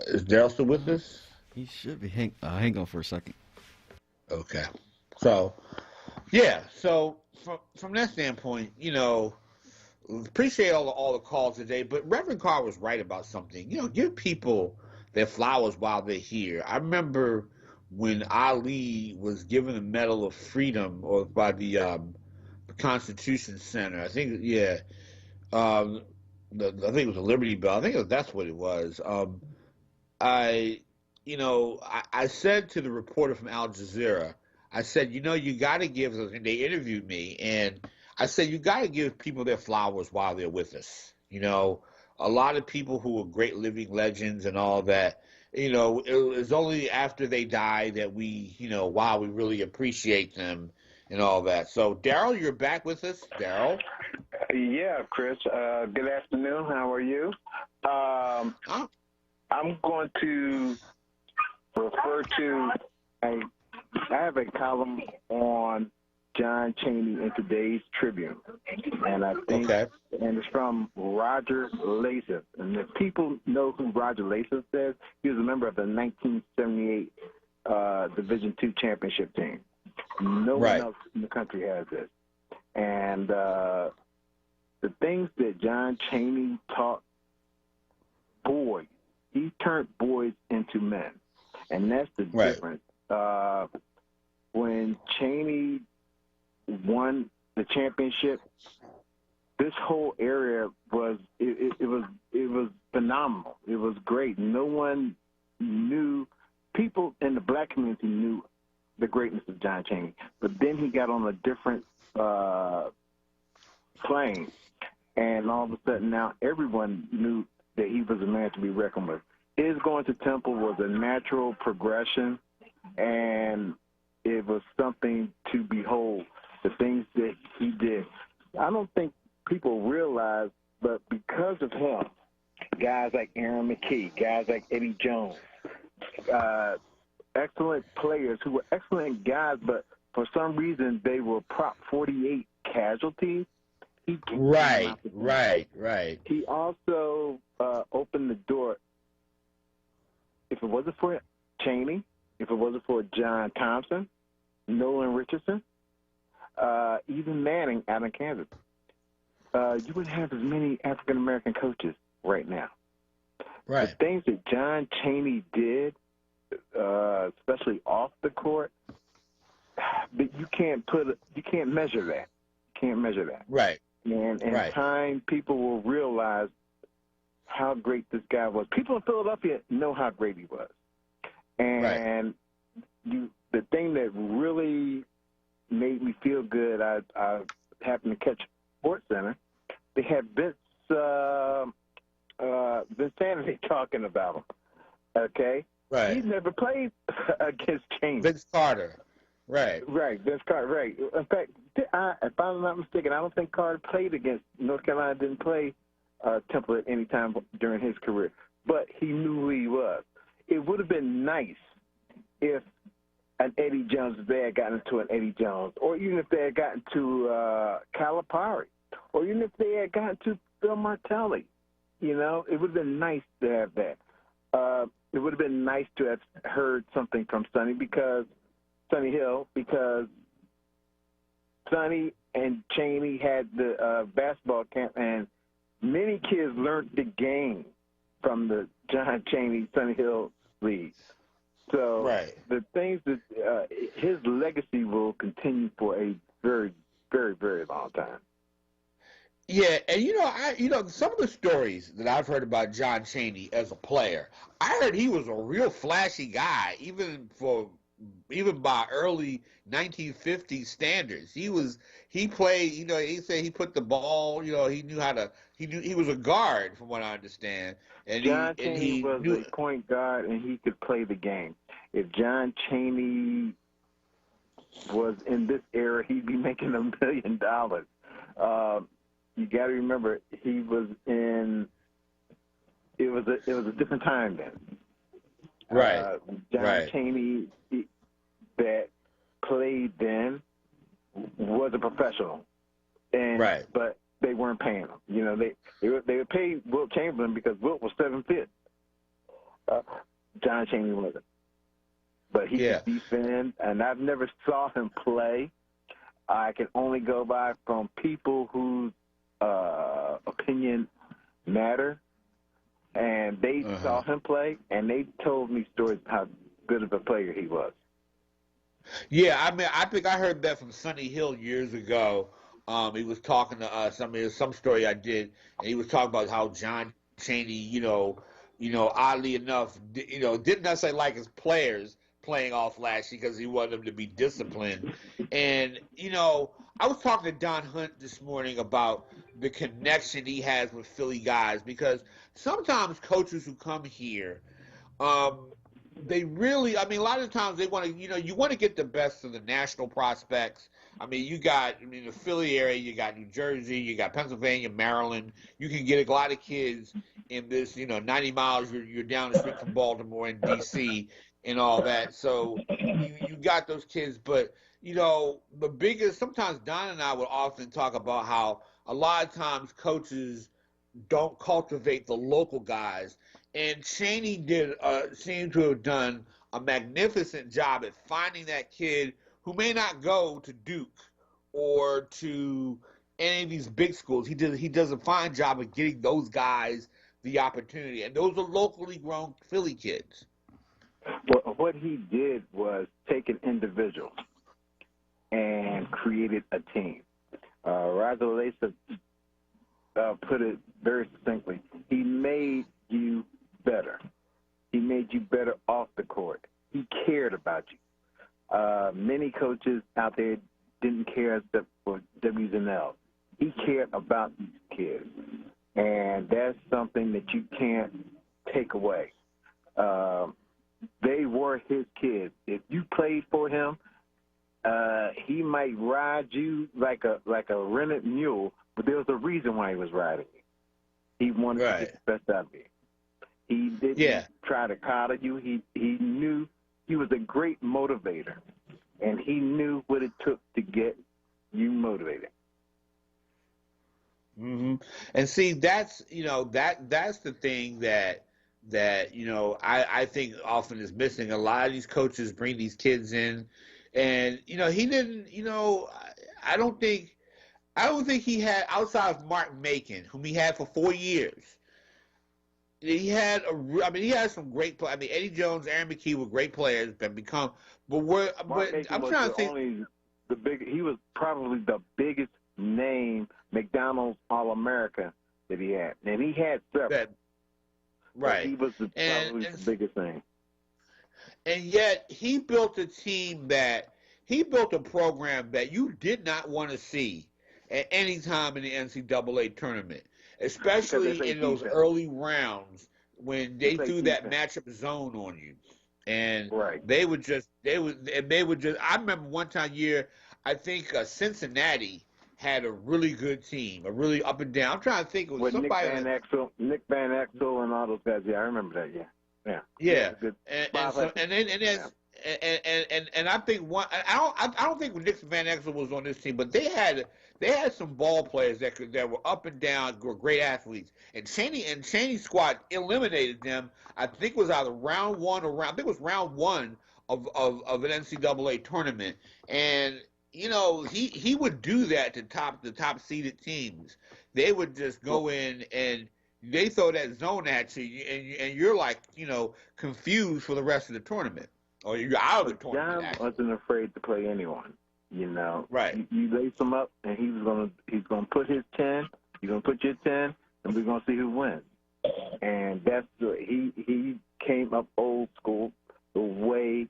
Is Daryl still with us? He should be. Hang on for a second. Okay. So, yeah. So from that standpoint, appreciate all the calls today. But Reverend Carr was right about something. Give people their flowers while they're here. I remember when Ali was given the Medal of Freedom or by the Constitution Center. I think, I think it was a Liberty Bell. I think that's what it was. I said to the reporter from Al Jazeera, I said, you got to give us, and they interviewed me, and I said, you got to give people their flowers while they're with us. A lot of people who are great living legends and all that, it was only after they die that we, wow, we really appreciate them and all that. So, Daryl, you're back with us. Daryl? Yeah, Chris. Good afternoon. How are you? I'm going to refer to I have a column on John Chaney in today's Tribune, and I think, and it's from Roger Lasith. And if people know who Roger Lasith is, he was a member of the 1978 Division II championship team. No one else in the country has this. And the things that John Chaney taught boys, he turned boys into men, and that's the difference. When Chaney won the championship, this whole area was phenomenal. It was great. No one knew. People in the black community knew the greatness of John Chaney, but then he got on a different plane, and all of a sudden now everyone knew that he was a man to be reckoned with. His going to Temple was a natural progression, and it was something to behold, the things that he did. I don't think people realize, but because of him, guys like Aaron McKee, guys like Eddie Jones, excellent players who were excellent guys, but for some reason they were Prop 48 casualties. Right. He also opened the door. If it wasn't for Chaney, if it wasn't for John Thompson, Nolan Richardson, even Manning out in Kansas, you wouldn't have as many African-American coaches right now. Right. The things that John Chaney did, especially off the court, but you can't measure that. You can't measure that. Right. And in time, people will realize how great this guy was. People in Philadelphia know how great he was. And the thing that really made me feel good, I happened to catch Sports Center. They had Vince Sanity talking about him. Okay? Right. He's never played against Chaney. Vince Carter. Right. Vince Carter, right. In fact, if I'm not mistaken, I don't think Carter played against North Carolina. Didn't play Temple at any time during his career, but he knew who he was. It would have been nice if an Eddie Jones, if they had gotten to an Eddie Jones, or even if they had gotten to Calipari, or even if they had gotten to Bill Martelli. You know, it would have been nice to have that. It would have been nice to have heard something from Sonny Hill, because Sonny and Chaney had the basketball camp, and many kids learned the game from the John Chaney Sonny Hill league. So the things that his legacy will continue for a very, very, very long time. Yeah, and some of the stories that I've heard about John Chaney as a player, I heard he was a real flashy guy, even by early 1950s standards. He played, he said he put the ball, he was a guard from what I understand. And John Chaney was a point guard, and he could play the game. If John Chaney was in this era, he'd be making $1 million. You got to remember, it was a different time then. Right. John Chaney that played then was a professional, but they weren't paying him. They would pay Wilt Chamberlain because Wilt was 7'5". John Chaney wasn't, but he could defend, and I've never saw him play. I can only go by from people whose opinion matter, and they saw him play, and they told me stories how good of a player he was. Yeah, I think I heard that from Sonny Hill years ago. He was talking to us. Some story I did, and he was talking about how John Chaney, oddly enough, didn't necessarily like his players playing all flashy because he wanted them to be disciplined. And, I was talking to Don Hunt this morning about the connection he has with Philly guys, because sometimes coaches who come here, they really, a lot of times they want to, you want to get the best of the national prospects. The Philly area, you got New Jersey, you got Pennsylvania, Maryland. You can get a lot of kids in this, 90 miles, you're down the street from Baltimore and D.C. and all that. So you got those kids, but, the biggest, sometimes Don and I would often talk about how a lot of times coaches don't cultivate the local guys. And Chaney seemed to have done a magnificent job at finding that kid who may not go to Duke or to any of these big schools. He does a fine job of getting those guys the opportunity, and those are locally grown Philly kids. Well, what he did was take an individual and created a team. Roger Lesa put it very succinctly. He made you better. He made you better off the court. He cared about you. Many coaches out there didn't care except for W's and L's. He cared about these kids, and that's something that you can't take away. They were his kids. If you played for him, he might ride you like a rented mule, but there was a reason why he was riding you. He wanted to get the best out of you. He didn't try to coddle you. He knew he was a great motivator, and he knew what it took to get you motivated. Mm-hmm. And see, that's the thing that I think often is missing. A lot of these coaches bring these kids in, and he didn't. I don't think he had, outside of Mark Macon, whom he had for 4 years. He had he had some great players. Eddie Jones, Aaron McKee were great players, I'm trying to think. He was probably the biggest name McDonald's All-America that he had, and he had several. Right. He was probably the biggest thing. And yet he built a program that you did not want to see at any time in the NCAA tournament, especially in those early rounds when they threw that matchup zone on you. And they would just I remember one time year I think Cincinnati had a really good team, a really up and down. I'm trying to think. It was With somebody. Nick Van Exel, and all those guys. Yeah, I remember that. Yeah. Yeah, Good. and I think one. I don't think Nick Van Exel was on this team, but they had some ball players that were up and down, were great athletes. And Cheney's squad eliminated them. I think it was either round one or I think it was round one of an NCAA tournament. And he would do that to the top seeded teams. They would just go in and they throw that zone at you, and you're like, confused for the rest of the tournament, or you're out of the tournament. John wasn't afraid to play anyone. Right? You lace him up, and he's gonna put his 10. You're gonna put your 10, and we're gonna see who wins. And that's he came up old school, the way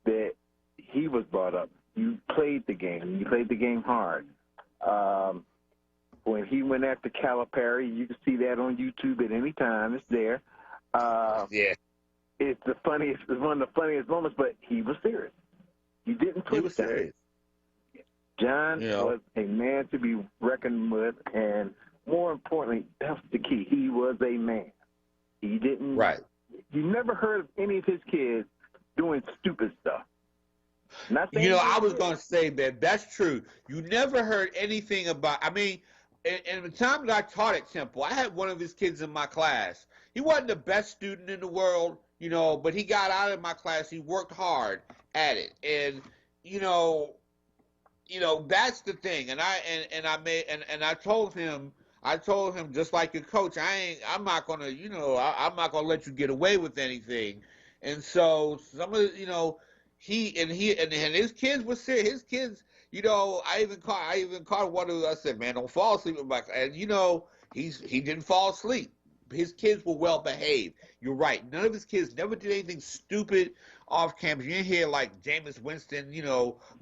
that he was brought up. You played the game. You played the game hard. When he went after Calipari, you can see that on YouTube at any time. It's there. Yeah. It's one of the funniest moments, but he was serious. He didn't put it down. Serious. John was a man to be reckoned with, and more importantly, that's the key. He was a man. He didn't. Right. You never heard of any of his kids doing stupid stuff. I was going to say that that's true. You never heard anything about. I mean, and the time that I taught at Temple, I had one of his kids in my class. He wasn't the best student in the world, but he got out of my class. He worked hard at it, and that's the thing. And I told him just like your coach, I'm not gonna let you get away with anything. And so some of he and his kids were serious. His kids, I even caught one of them. I said, "Man, don't fall asleep with my." And he didn't fall asleep. His kids were well behaved. You're right. None of his kids never did anything stupid off campus. You didn't hear like Jameis Winston,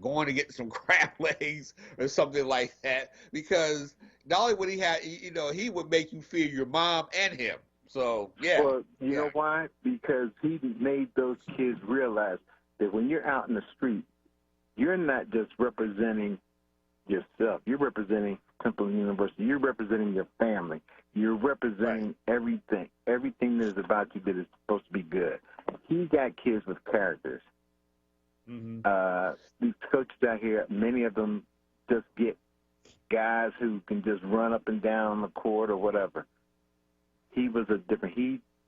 going to get some crab legs or something like that. Because not only would he have, he would make you fear your mom and him. So yeah. Well, you know why? Because he made those kids realize that when you're out in the street, you're not just representing yourself. You're representing Temple University. You're representing your family. You're representing everything that is about you that is supposed to be good. He got kids with characters. Mm-hmm. These coaches out here, many of them just get guys who can just run up and down the court or whatever. He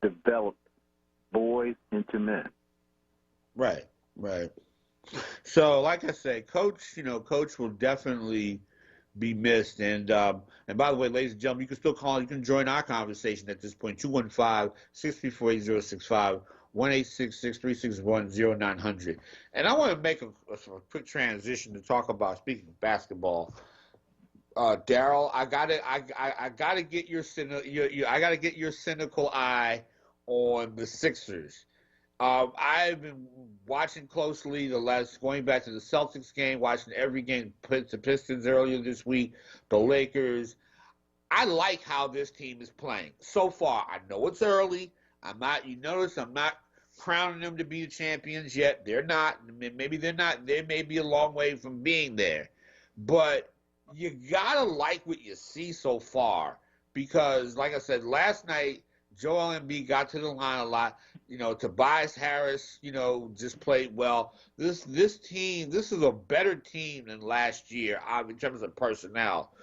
developed boys into men. Right. So, like I said, Coach will definitely be missed. And by the way, ladies and gentlemen, you can still call. You can join our conversation at this point, 215-634-8065, 1-866-361-0900. And I want to make a quick transition to talk about, speaking of basketball, Daryl, I gotta get your cynical eye on the Sixers. I've been watching closely going back to the Celtics game, watching every game, the Pistons earlier this week, the Lakers. I like how this team is playing so far. I know it's early. I'm not crowning them to be the champions yet. They're not. Maybe they're not. They may be a long way from being there. But you gotta like what you see so far, because, like I said, last night, Joel Embiid got to the line a lot. Tobias Harris, just played well. This team, this is a better team than last year in terms of personnel.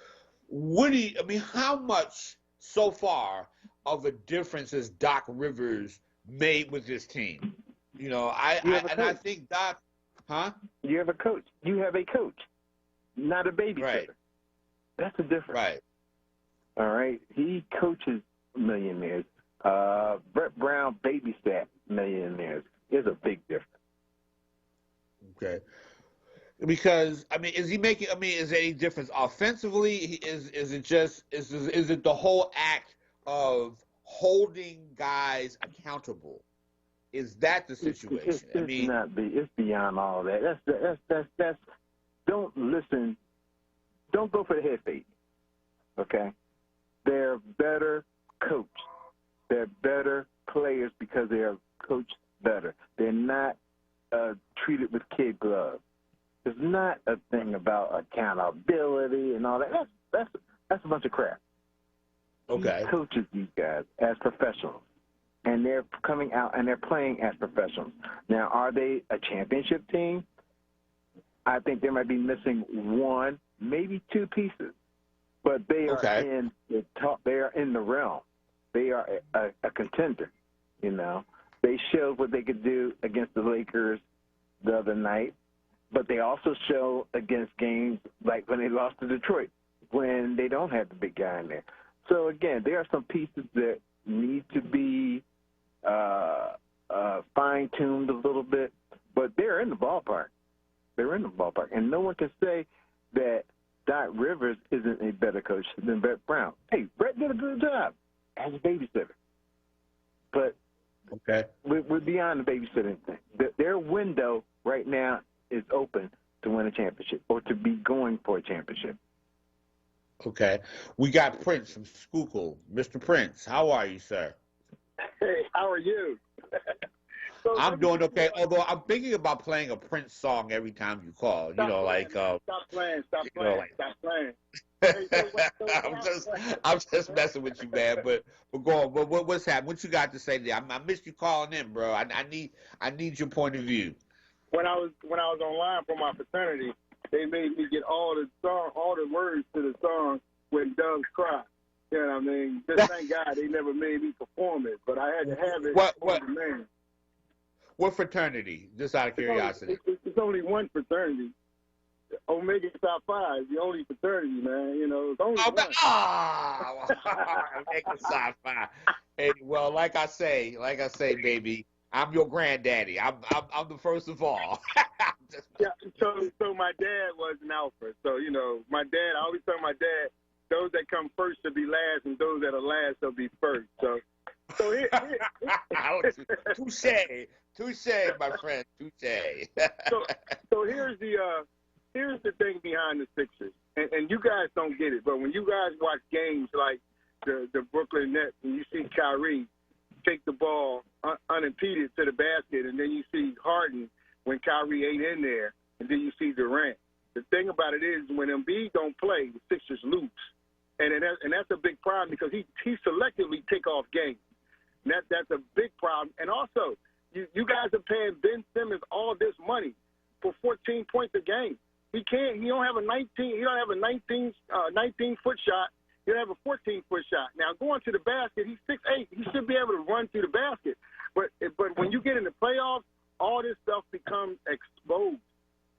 How much so far of a difference has Doc Rivers made with this team? I think Doc, You have a coach. You have a coach, not a babysitter. Right. That's the difference. Right. All right. He coaches millionaires. Brett Brown babysat millionaires. There's a big difference. Okay. Because is he making? Is there any difference offensively? Is it the whole act of holding guys accountable? Is that the situation? It's beyond all that. That's. Don't listen. Don't go for the head fake. Okay. They're better coached. They're better players because they are coached better. They're not treated with kid gloves. It's not a thing about accountability and all that. That's a bunch of crap. Okay. He coaches these guys as professionals, and they're coming out and they're playing as professionals. Now, are they a championship team? I think they might be missing one, maybe two pieces, but they are in the top. They are in the realm. They are a contender. You know, they showed what they could do against the Lakers the other night, but they also show against games like when they lost to Detroit, when they don't have the big guy in there. So again, there are some pieces that need to be fine-tuned a little bit, but they're in the ballpark. They're in the ballpark, and no one can say that Doc Rivers isn't a better coach than Brett Brown. Hey, Brett did a good job as a babysitter, but we're beyond the babysitting thing. Their window right now is open to win a championship or to be going for a championship. Okay. We got Prince from Schuylkill. Mr. Prince, how are you, sir? Hey, how are you? I'm doing okay, although I'm thinking about playing a Prince song every time you call. Stop playing. I'm just messing with you, man. But go on. What's happening? What you got to say there? I missed you calling in, bro. I need your point of view. When I was online for my fraternity, they made me get all the words to the song "When Doves Cry." You know what I mean? Just thank God they never made me perform it, but I had to have it. What? Man. What fraternity? Just out of curiosity. It's only one fraternity. Omega Psi Phi is the only fraternity, man. You know, it's only one. Omega Psi Phi. Hey, well, like I say, baby, I'm your granddaddy. I'm the first of all. Yeah. So my dad was an alpha. So you know, my dad. I always tell my dad, those that come first should be last, and those that are last shall be first. So here. Touche, my friend, touche. so here's the thing behind the Sixers, and you guys don't get it, but when you guys watch games like the Brooklyn Nets, and you see Kyrie take the ball unimpeded to the basket, and then you see Harden when Kyrie ain't in there, and then you see Durant. The thing about it is when Embiid don't play, the Sixers lose, and that's a big problem because he selectively take off games. And that's a big problem. And also, you guys are paying Ben Simmons all this money for 14 points a game. He don't have a 19-foot shot. He don't have a 14-foot shot. Now going to the basket, he's 6'8". He should be able to run through the basket. But when you get in the playoffs, all this stuff becomes exposed.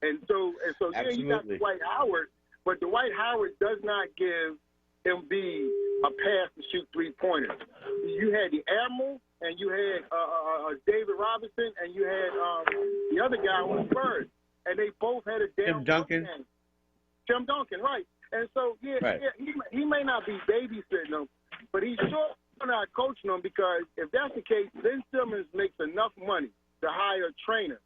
And so yeah, you got Dwight Howard, but Dwight Howard does not give Embiid a pass to shoot three-pointers. You had the Admiral, and you had David Robinson, and you had the other guy on the Spurs, and they both had a down. Tim Duncan, right? And so yeah, he may not be babysitting them, but he's sure not coaching them because if that's the case, Ben Simmons makes enough money to hire a trainer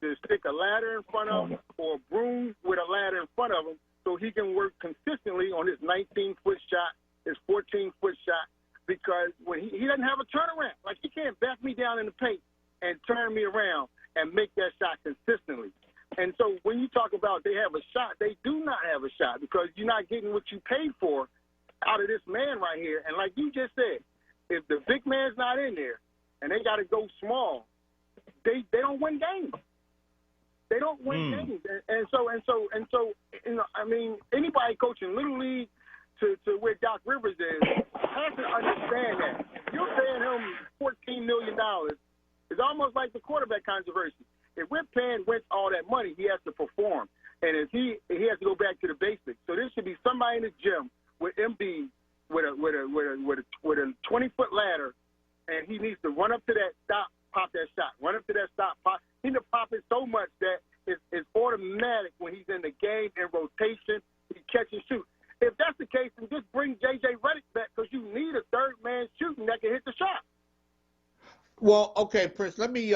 to stick a ladder in front of him or a broom with a ladder in front of him so he can work consistently on his 19-foot shot, his 14-foot shot, because when he doesn't have a turnaround. Like, he can't back me down in the paint and turn me around and make that shot consistently. And so when you talk about they have a shot, they do not have a shot because you're not getting what you paid for out of this man right here. And like you just said, if the big man's not in there and they got to go small, they don't win games. They don't win games. And so, you know, I mean, anybody coaching Little League to where Doc Rivers is has to understand that. You're paying him $14 million. It's almost like the quarterback controversy. If we're paying Wentz all that money, he has to perform. And if he has to go back to the basics. So there should be somebody in the gym with Embiid with a 20-foot ladder, and he needs to run up to that stop, pop that shot. Run up to that stop, pop. He need to pop it so much that it's automatic when he's in the game, in rotation, he catch and shoot. If that's the case, then just bring J.J. Redick back because you need a third man shooting that can hit the shot. Well, okay, Prince, let me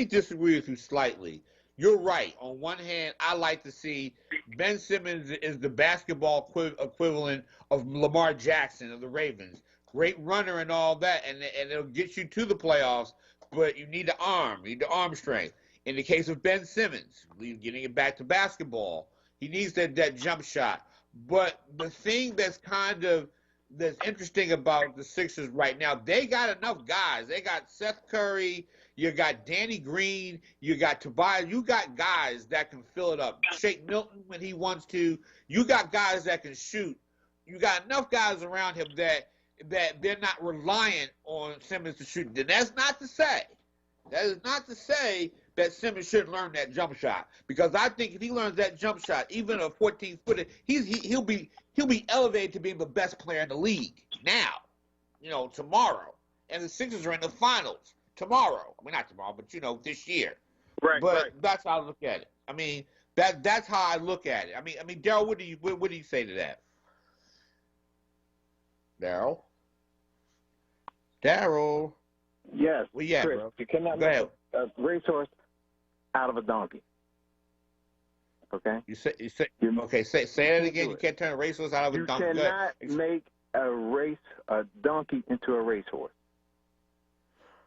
disagree with you slightly. You're right. On one hand, I like to see Ben Simmons is the basketball equivalent of Lamar Jackson of the Ravens. Great runner and all that, and it'll get you to the playoffs, but you need the arm. You need the arm strength. In the case of Ben Simmons, getting it back to basketball, he needs that jump shot. But the thing that's interesting about the Sixers right now, they got enough guys. They got Seth Curry, you got Danny Green, you got Tobias. You got guys that can fill it up. Shake Milton when he wants to. You got guys that can shoot. You got enough guys around him that they're not reliant on Simmons to shoot. And that's not to say that Simmons should learn that jump shot, because I think if he learns that jump shot, even a 14-footer, he'll be elevated to being the best player in the league now, tomorrow. And the Sixers are in the finals tomorrow. I mean, not tomorrow, but this year. Right. But that's how I look at it. I mean, that's how I look at it. I mean, Daryl, what do you say to that? Daryl. Yes, Where you at, Chris, bro? you cannot Go make ahead. a racehorse out of a donkey. Okay? Say that again. You can't turn a racehorse out of a donkey. You cannot make a donkey into a racehorse.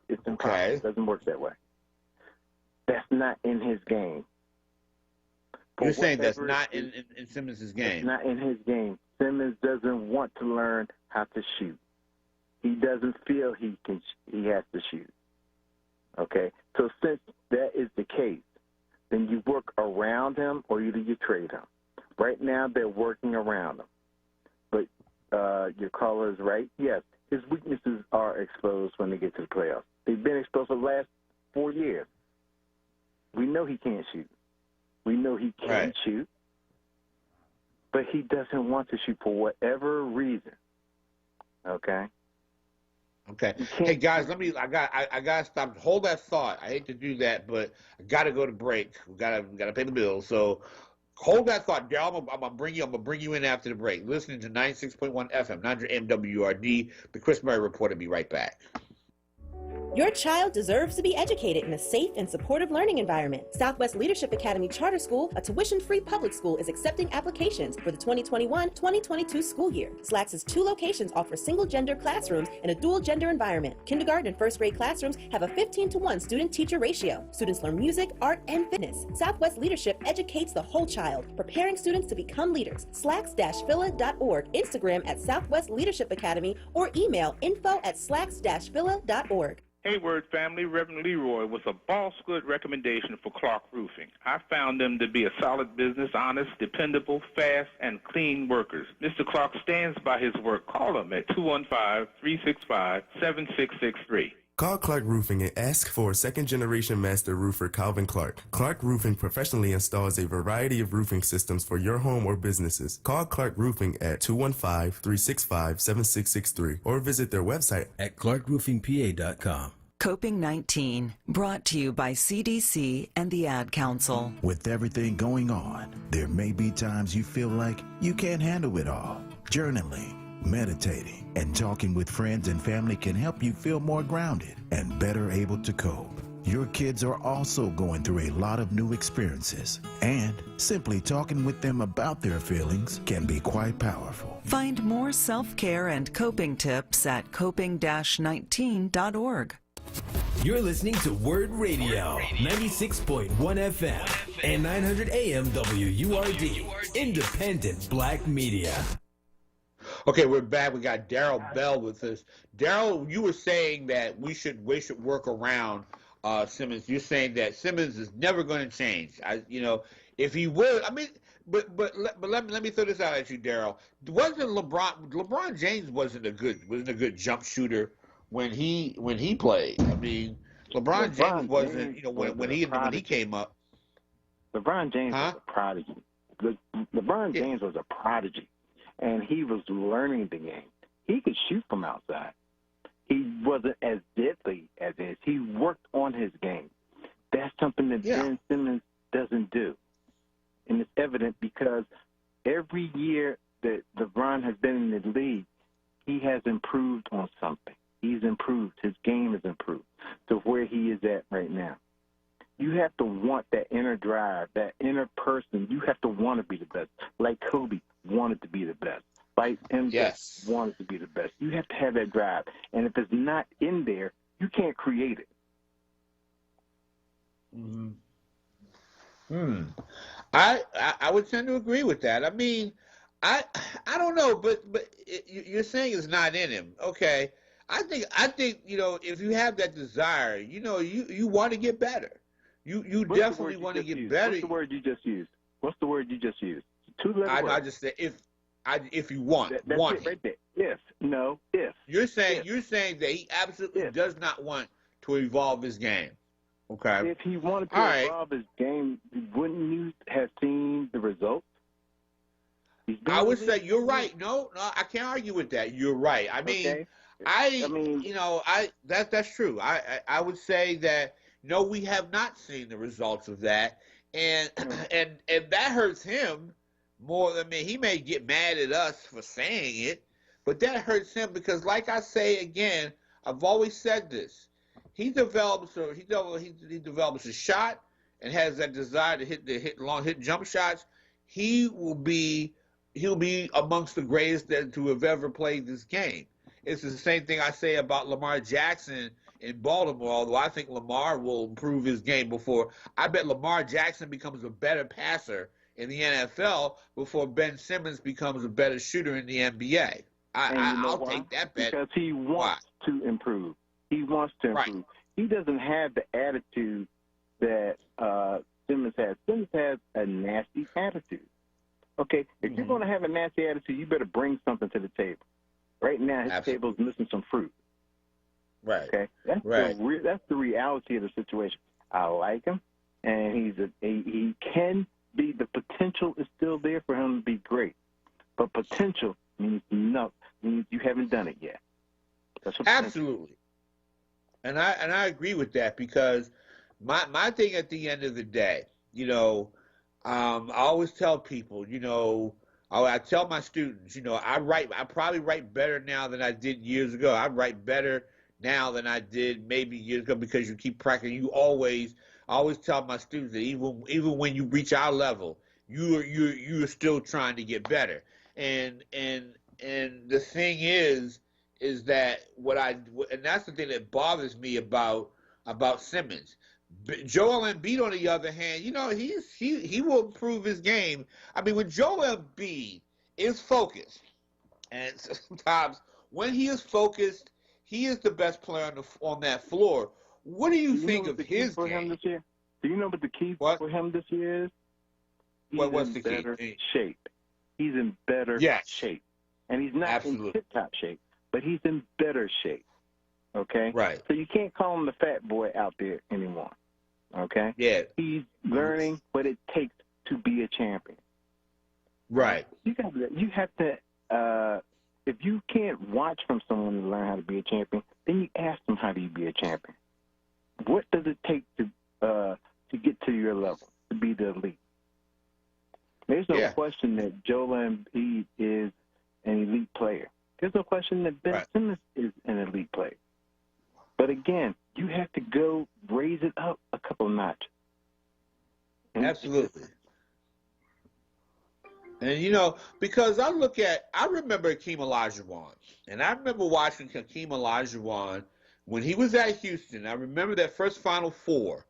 It's impossible. Okay. It doesn't work that way. That's not in his game. You're saying that's not in Simmons' game? It's not in his game. Simmons doesn't want to learn how to shoot. He doesn't feel he has to shoot. Okay? So since that is the case, then you work around him or either you trade him. Right now they're working around him. But your caller is right. Yes, his weaknesses are exposed when they get to the playoffs. They've been exposed for the last 4 years. We know he can't shoot. We know he can shoot. But he doesn't want to shoot for whatever reason. Okay? Okay. Hey guys, I gotta stop. Hold that thought. I hate to do that, but I gotta go to break. We gotta pay the bills. So hold that thought, Daryl. I'm gonna bring you in after the break. Listening to 96.1 FM, 900 MWRD, the Chris Murray Report. I'll be right back. Your child deserves to be educated in a safe and supportive learning environment. Southwest Leadership Academy Charter School, a tuition-free public school, is accepting applications for the 2021-2022 school year. SLAC's 2 locations offer single-gender classrooms in a dual-gender environment. Kindergarten and first-grade classrooms have a 15-to-1 student-teacher ratio. Students learn music, art, and fitness. Southwest Leadership educates the whole child, preparing students to become leaders. slacks-phila.org, Instagram at Southwest Leadership Academy, or email info@slacks-phila.org. Hey, WURD family, Reverend Leroy with a boss good recommendation for Clark Roofing. I found them to be a solid business, honest, dependable, fast, and clean workers. Mr. Clark stands by his work. Call him at 215-365-7663. Call Clark Roofing and ask for second-generation master roofer Calvin Clark. Clark Roofing professionally installs a variety of roofing systems for your home or businesses. Call Clark Roofing at 215-365-7663 or visit their website at clarkroofingpa.com. Coping 19, brought to you by CDC and the Ad Council. With everything going on, there may be times you feel like you can't handle it all. Journaling, meditating, and talking with friends and family can help you feel more grounded and better able to cope. Your kids are also going through a lot of new experiences, and simply talking with them about their feelings can be quite powerful. Find more self-care and coping tips at coping-19.org. You're listening to WURD Radio, 96.1 FM and 900 AM WURD, independent black media. Okay, we're back. We got Daryl Bell with us. Daryl, you were saying that we should work around Simmons. You're saying that Simmons is never going to change. If he would, but let me throw this out at you, Daryl. Wasn't LeBron James wasn't a good jump shooter when he played? I mean, LeBron James wasn't. When he came up. LeBron James was a prodigy. LeBron James was a prodigy. And he was learning the game. He could shoot from outside. He wasn't as deadly as this. He worked on his game. That's something that Ben Simmons doesn't do. And it's evident because every year that LeBron has been in the league, he has improved on something. He's improved. His game has improved to where he is at right now. You have to want that inner drive, that inner person. You have to want to be the best. Like Kobe wanted to be the best. Like MJ wanted to be the best. You have to have that drive. And if it's not in there, you can't create it. Mm-hmm. I would tend to agree with that. I mean, I I don't know, but you're saying it's not in him. Okay, I think if you have that desire, you want to get better. You What's the definitely word you want to just get used? better. What's the word you just used? What's the word you just used? Two-letter I word. just said if you want That's want it him. right there. If. No. If. You're saying that he absolutely does not want to evolve his game. Okay. If he wanted All to right. evolve his game, wouldn't you have seen the results? I would say you're right. No, I can't argue with that. You're right. I mean, Okay. that's true. I would say that no, we have not seen the results of that, and and that hurts him more. I mean, he may get mad at us for saying it, but that hurts him because, like I say again, I've always said this. He develops a shot and has that desire to hit jump shots. He will be he'll be amongst the greatest to have ever played this game. It's the same thing I say about Lamar Jackson in Baltimore, although I think Lamar will improve his game before. I bet Lamar Jackson becomes a better passer in the NFL before Ben Simmons becomes a better shooter in the NBA. I'll take that bet. Because he wants to improve. He wants to improve. Right. He doesn't have the attitude that Simmons has. Simmons has a nasty attitude. Okay, if you're going to have a nasty attitude, you better bring something to the table. Right now, his table's missing some fruit. Right. Okay, that's the reality of the situation. I like him, and he can be. The potential is still there for him to be great, but potential means means you haven't done it yet. That's what absolutely. And I agree with that because my thing at the end of the day, I always tell people, I tell my students, I probably write better now than I did years ago. I write better now than I did maybe years ago because you keep practicing. I always tell my students that even when you reach our level, you're still trying to get better. And the thing is that and that's the thing that bothers me about Simmons. Joel Embiid, on the other hand, he will improve his game. I mean, when Joel Embiid is focused, and sometimes when he is focused, he is the best player on that floor. What do you think of his game? This year? Do you know what the key for him this year is? What's the better key? Shape. He's in better shape, and he's not in tip-top shape, but he's in better shape. Okay? Right. So you can't call him the fat boy out there anymore. Okay? Yeah. He's learning what it takes to be a champion. Right. You have to if you can't watch from someone to learn how to be a champion, then you ask them, how do you be a champion? What does it take to get to your level, to be the elite? There's no question that Joel Embiid is an elite player. There's no question that Ben Simmons is an elite player. But again, you have to go raise it up a couple of notches. Absolutely. And, because I remember Hakeem Olajuwon, and I remember watching Hakeem Olajuwon when he was at Houston. I remember that first Final Four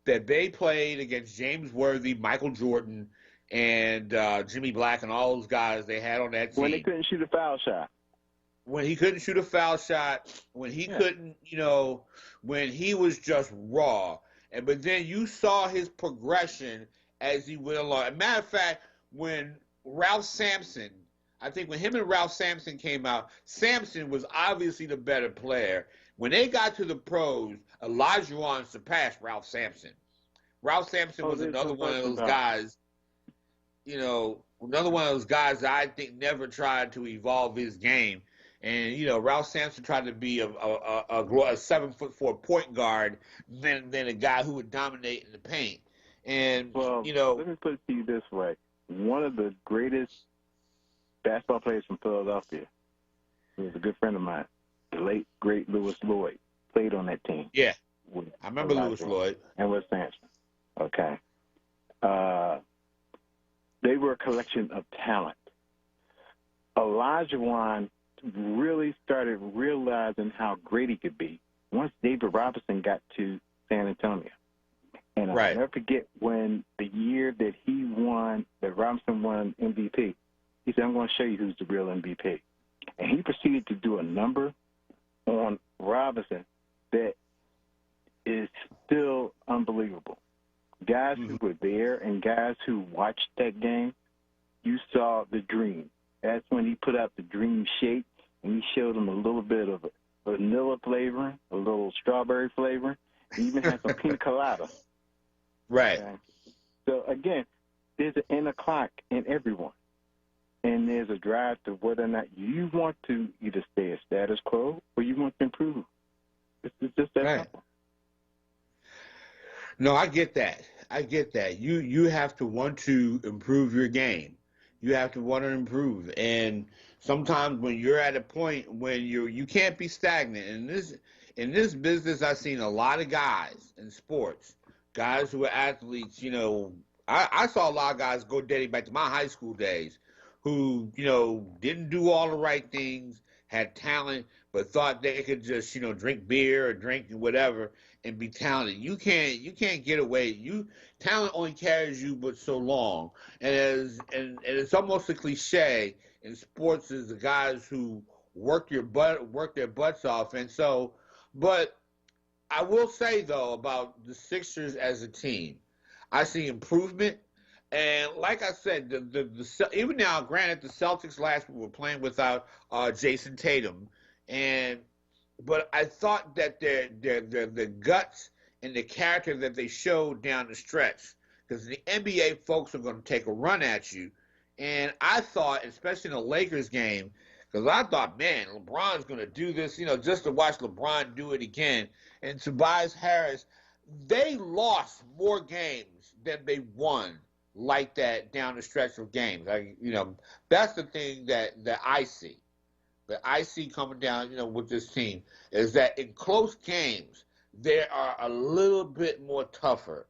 that they played against James Worthy, Michael Jordan, and Jimmy Black and all those guys they had on that team. When they couldn't shoot a foul shot. When he couldn't shoot a foul shot, when he couldn't, when he was just raw. But then you saw his progression as he went along. As a matter of fact, when Ralph Sampson, I think when him and Ralph Sampson came out, Sampson was obviously the better player. When they got to the pros, Olajuwon surpassed Ralph Sampson. Ralph Sampson was another one of those guys, another one of those guys that I think never tried to evolve his game. And, Ralph Sampson tried to be a 7'4" point guard than a guy who would dominate in the paint. And, let me put it to you this way. One of the greatest basketball players from Philadelphia, who was a good friend of mine, the late, great Louis Lloyd, played on that team. Yeah, I remember Louis Lloyd. And with Sampson. Okay. They were a collection of talent. Olajuwon really started realizing how great he could be once David Robinson got to San Antonio. And I'll never forget when the year that that Robinson won MVP, he said, I'm going to show you who's the real MVP. And he proceeded to do a number on Robinson that is still unbelievable. Guys who were there and guys who watched that game, you saw the dream. That's when he put out the dream shake, and he showed them a little bit of vanilla flavoring, a little strawberry flavoring. He even had some pina colada. Right. Okay? So, again, there's an inner clock in everyone. And there's a drive to whether or not you want to either stay a status quo or you want to improve. It's just that simple. No, I get that. I get that. You have to want to improve your game. You have to want to improve. And sometimes when you're at a point when you can't be stagnant. In this business, I've seen a lot of guys in sports, guys who are athletes, I saw a lot of guys go dating back to my high school days who, didn't do all the right things, had talent, but thought they could just, drink beer or drink whatever and be talented. You can't get away. Talent only carries you but so long. And it's almost a cliche in sports is the guys who work their butts off. And so, but I will say though about the Sixers as a team, I see improvement. And like I said, the even now, granted, the Celtics last week were playing without Jason Tatum, but I thought that their guts and the character that they showed down the stretch, because the NBA folks are going to take a run at you, and I thought, especially in the Lakers game, because I thought, man, LeBron's going to do this, just to watch LeBron do it again. And Tobias Harris, they lost more games than they won like that down the stretch of games. That's the thing that I see. That I see coming down, with this team is that in close games they are a little bit more tougher.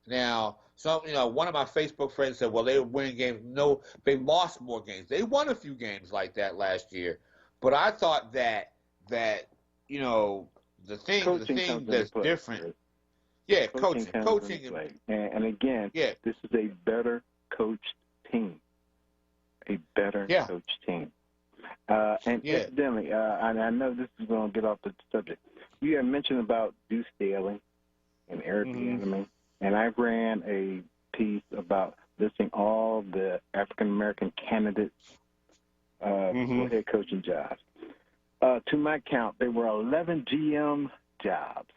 Now, one of my Facebook friends said, "Well, they were winning games." No, they lost more games. They won a few games like that last year, but I thought that the thing that's different. Yeah, coaching. And again, this is a better coached team. A better coached team. Incidentally, I know this is going to get off the subject. You had mentioned about Deuce Staley and Eric Bieniemy, and I ran a piece about listing all the African-American candidates for head coaching jobs. To my count, there were 11 GM jobs.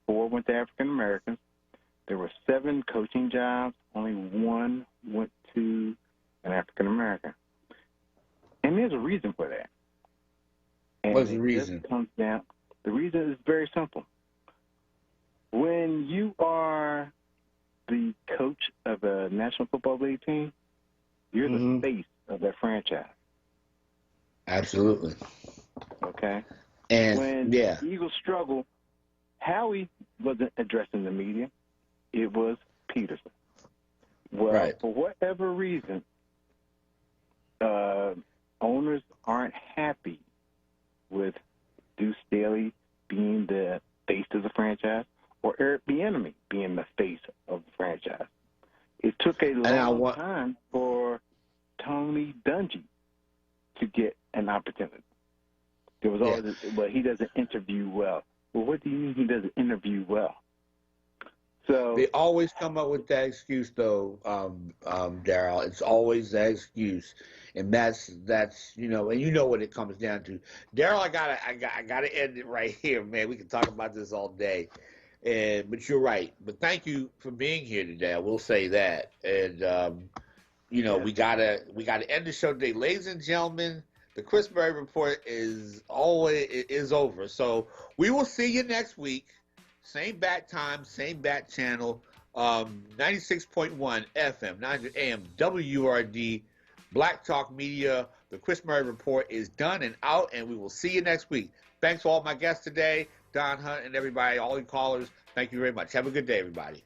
4 went to African Americans. There were 7 coaching jobs. Only 1 went to an African American. And there's a reason for that. And what's the reason? The reason is very simple. When you are the coach of a National Football League team, you're the face of that franchise. Absolutely. Okay? And when the Eagles struggle, Howie wasn't addressing the media. It was Peterson. Well, for whatever reason, owners aren't happy with Deuce Staley being the face of the franchise or Eric Bieniemy being the face of the franchise. It took a long time for Tony Dungy to get an opportunity. There was always, but he doesn't interview well. Well, what do you mean he doesn't interview well? So they always come up with that excuse, though, Daryl. It's always that excuse, and that's and you know what it comes down to. Daryl, I gotta end it right here, man. We can talk about this all day, but you're right. But thank you for being here today. I will say that, and we gotta end the show today, ladies and gentlemen. The Chris Murray Report is over. So we will see you next week. Same bat time, same bat channel, 96.1 FM, 900 AM, WURD, Black Talk Media. The Chris Murray Report is done and out, and we will see you next week. Thanks to all my guests today, Don Hunt and everybody, all you callers. Thank you very much. Have a good day, everybody.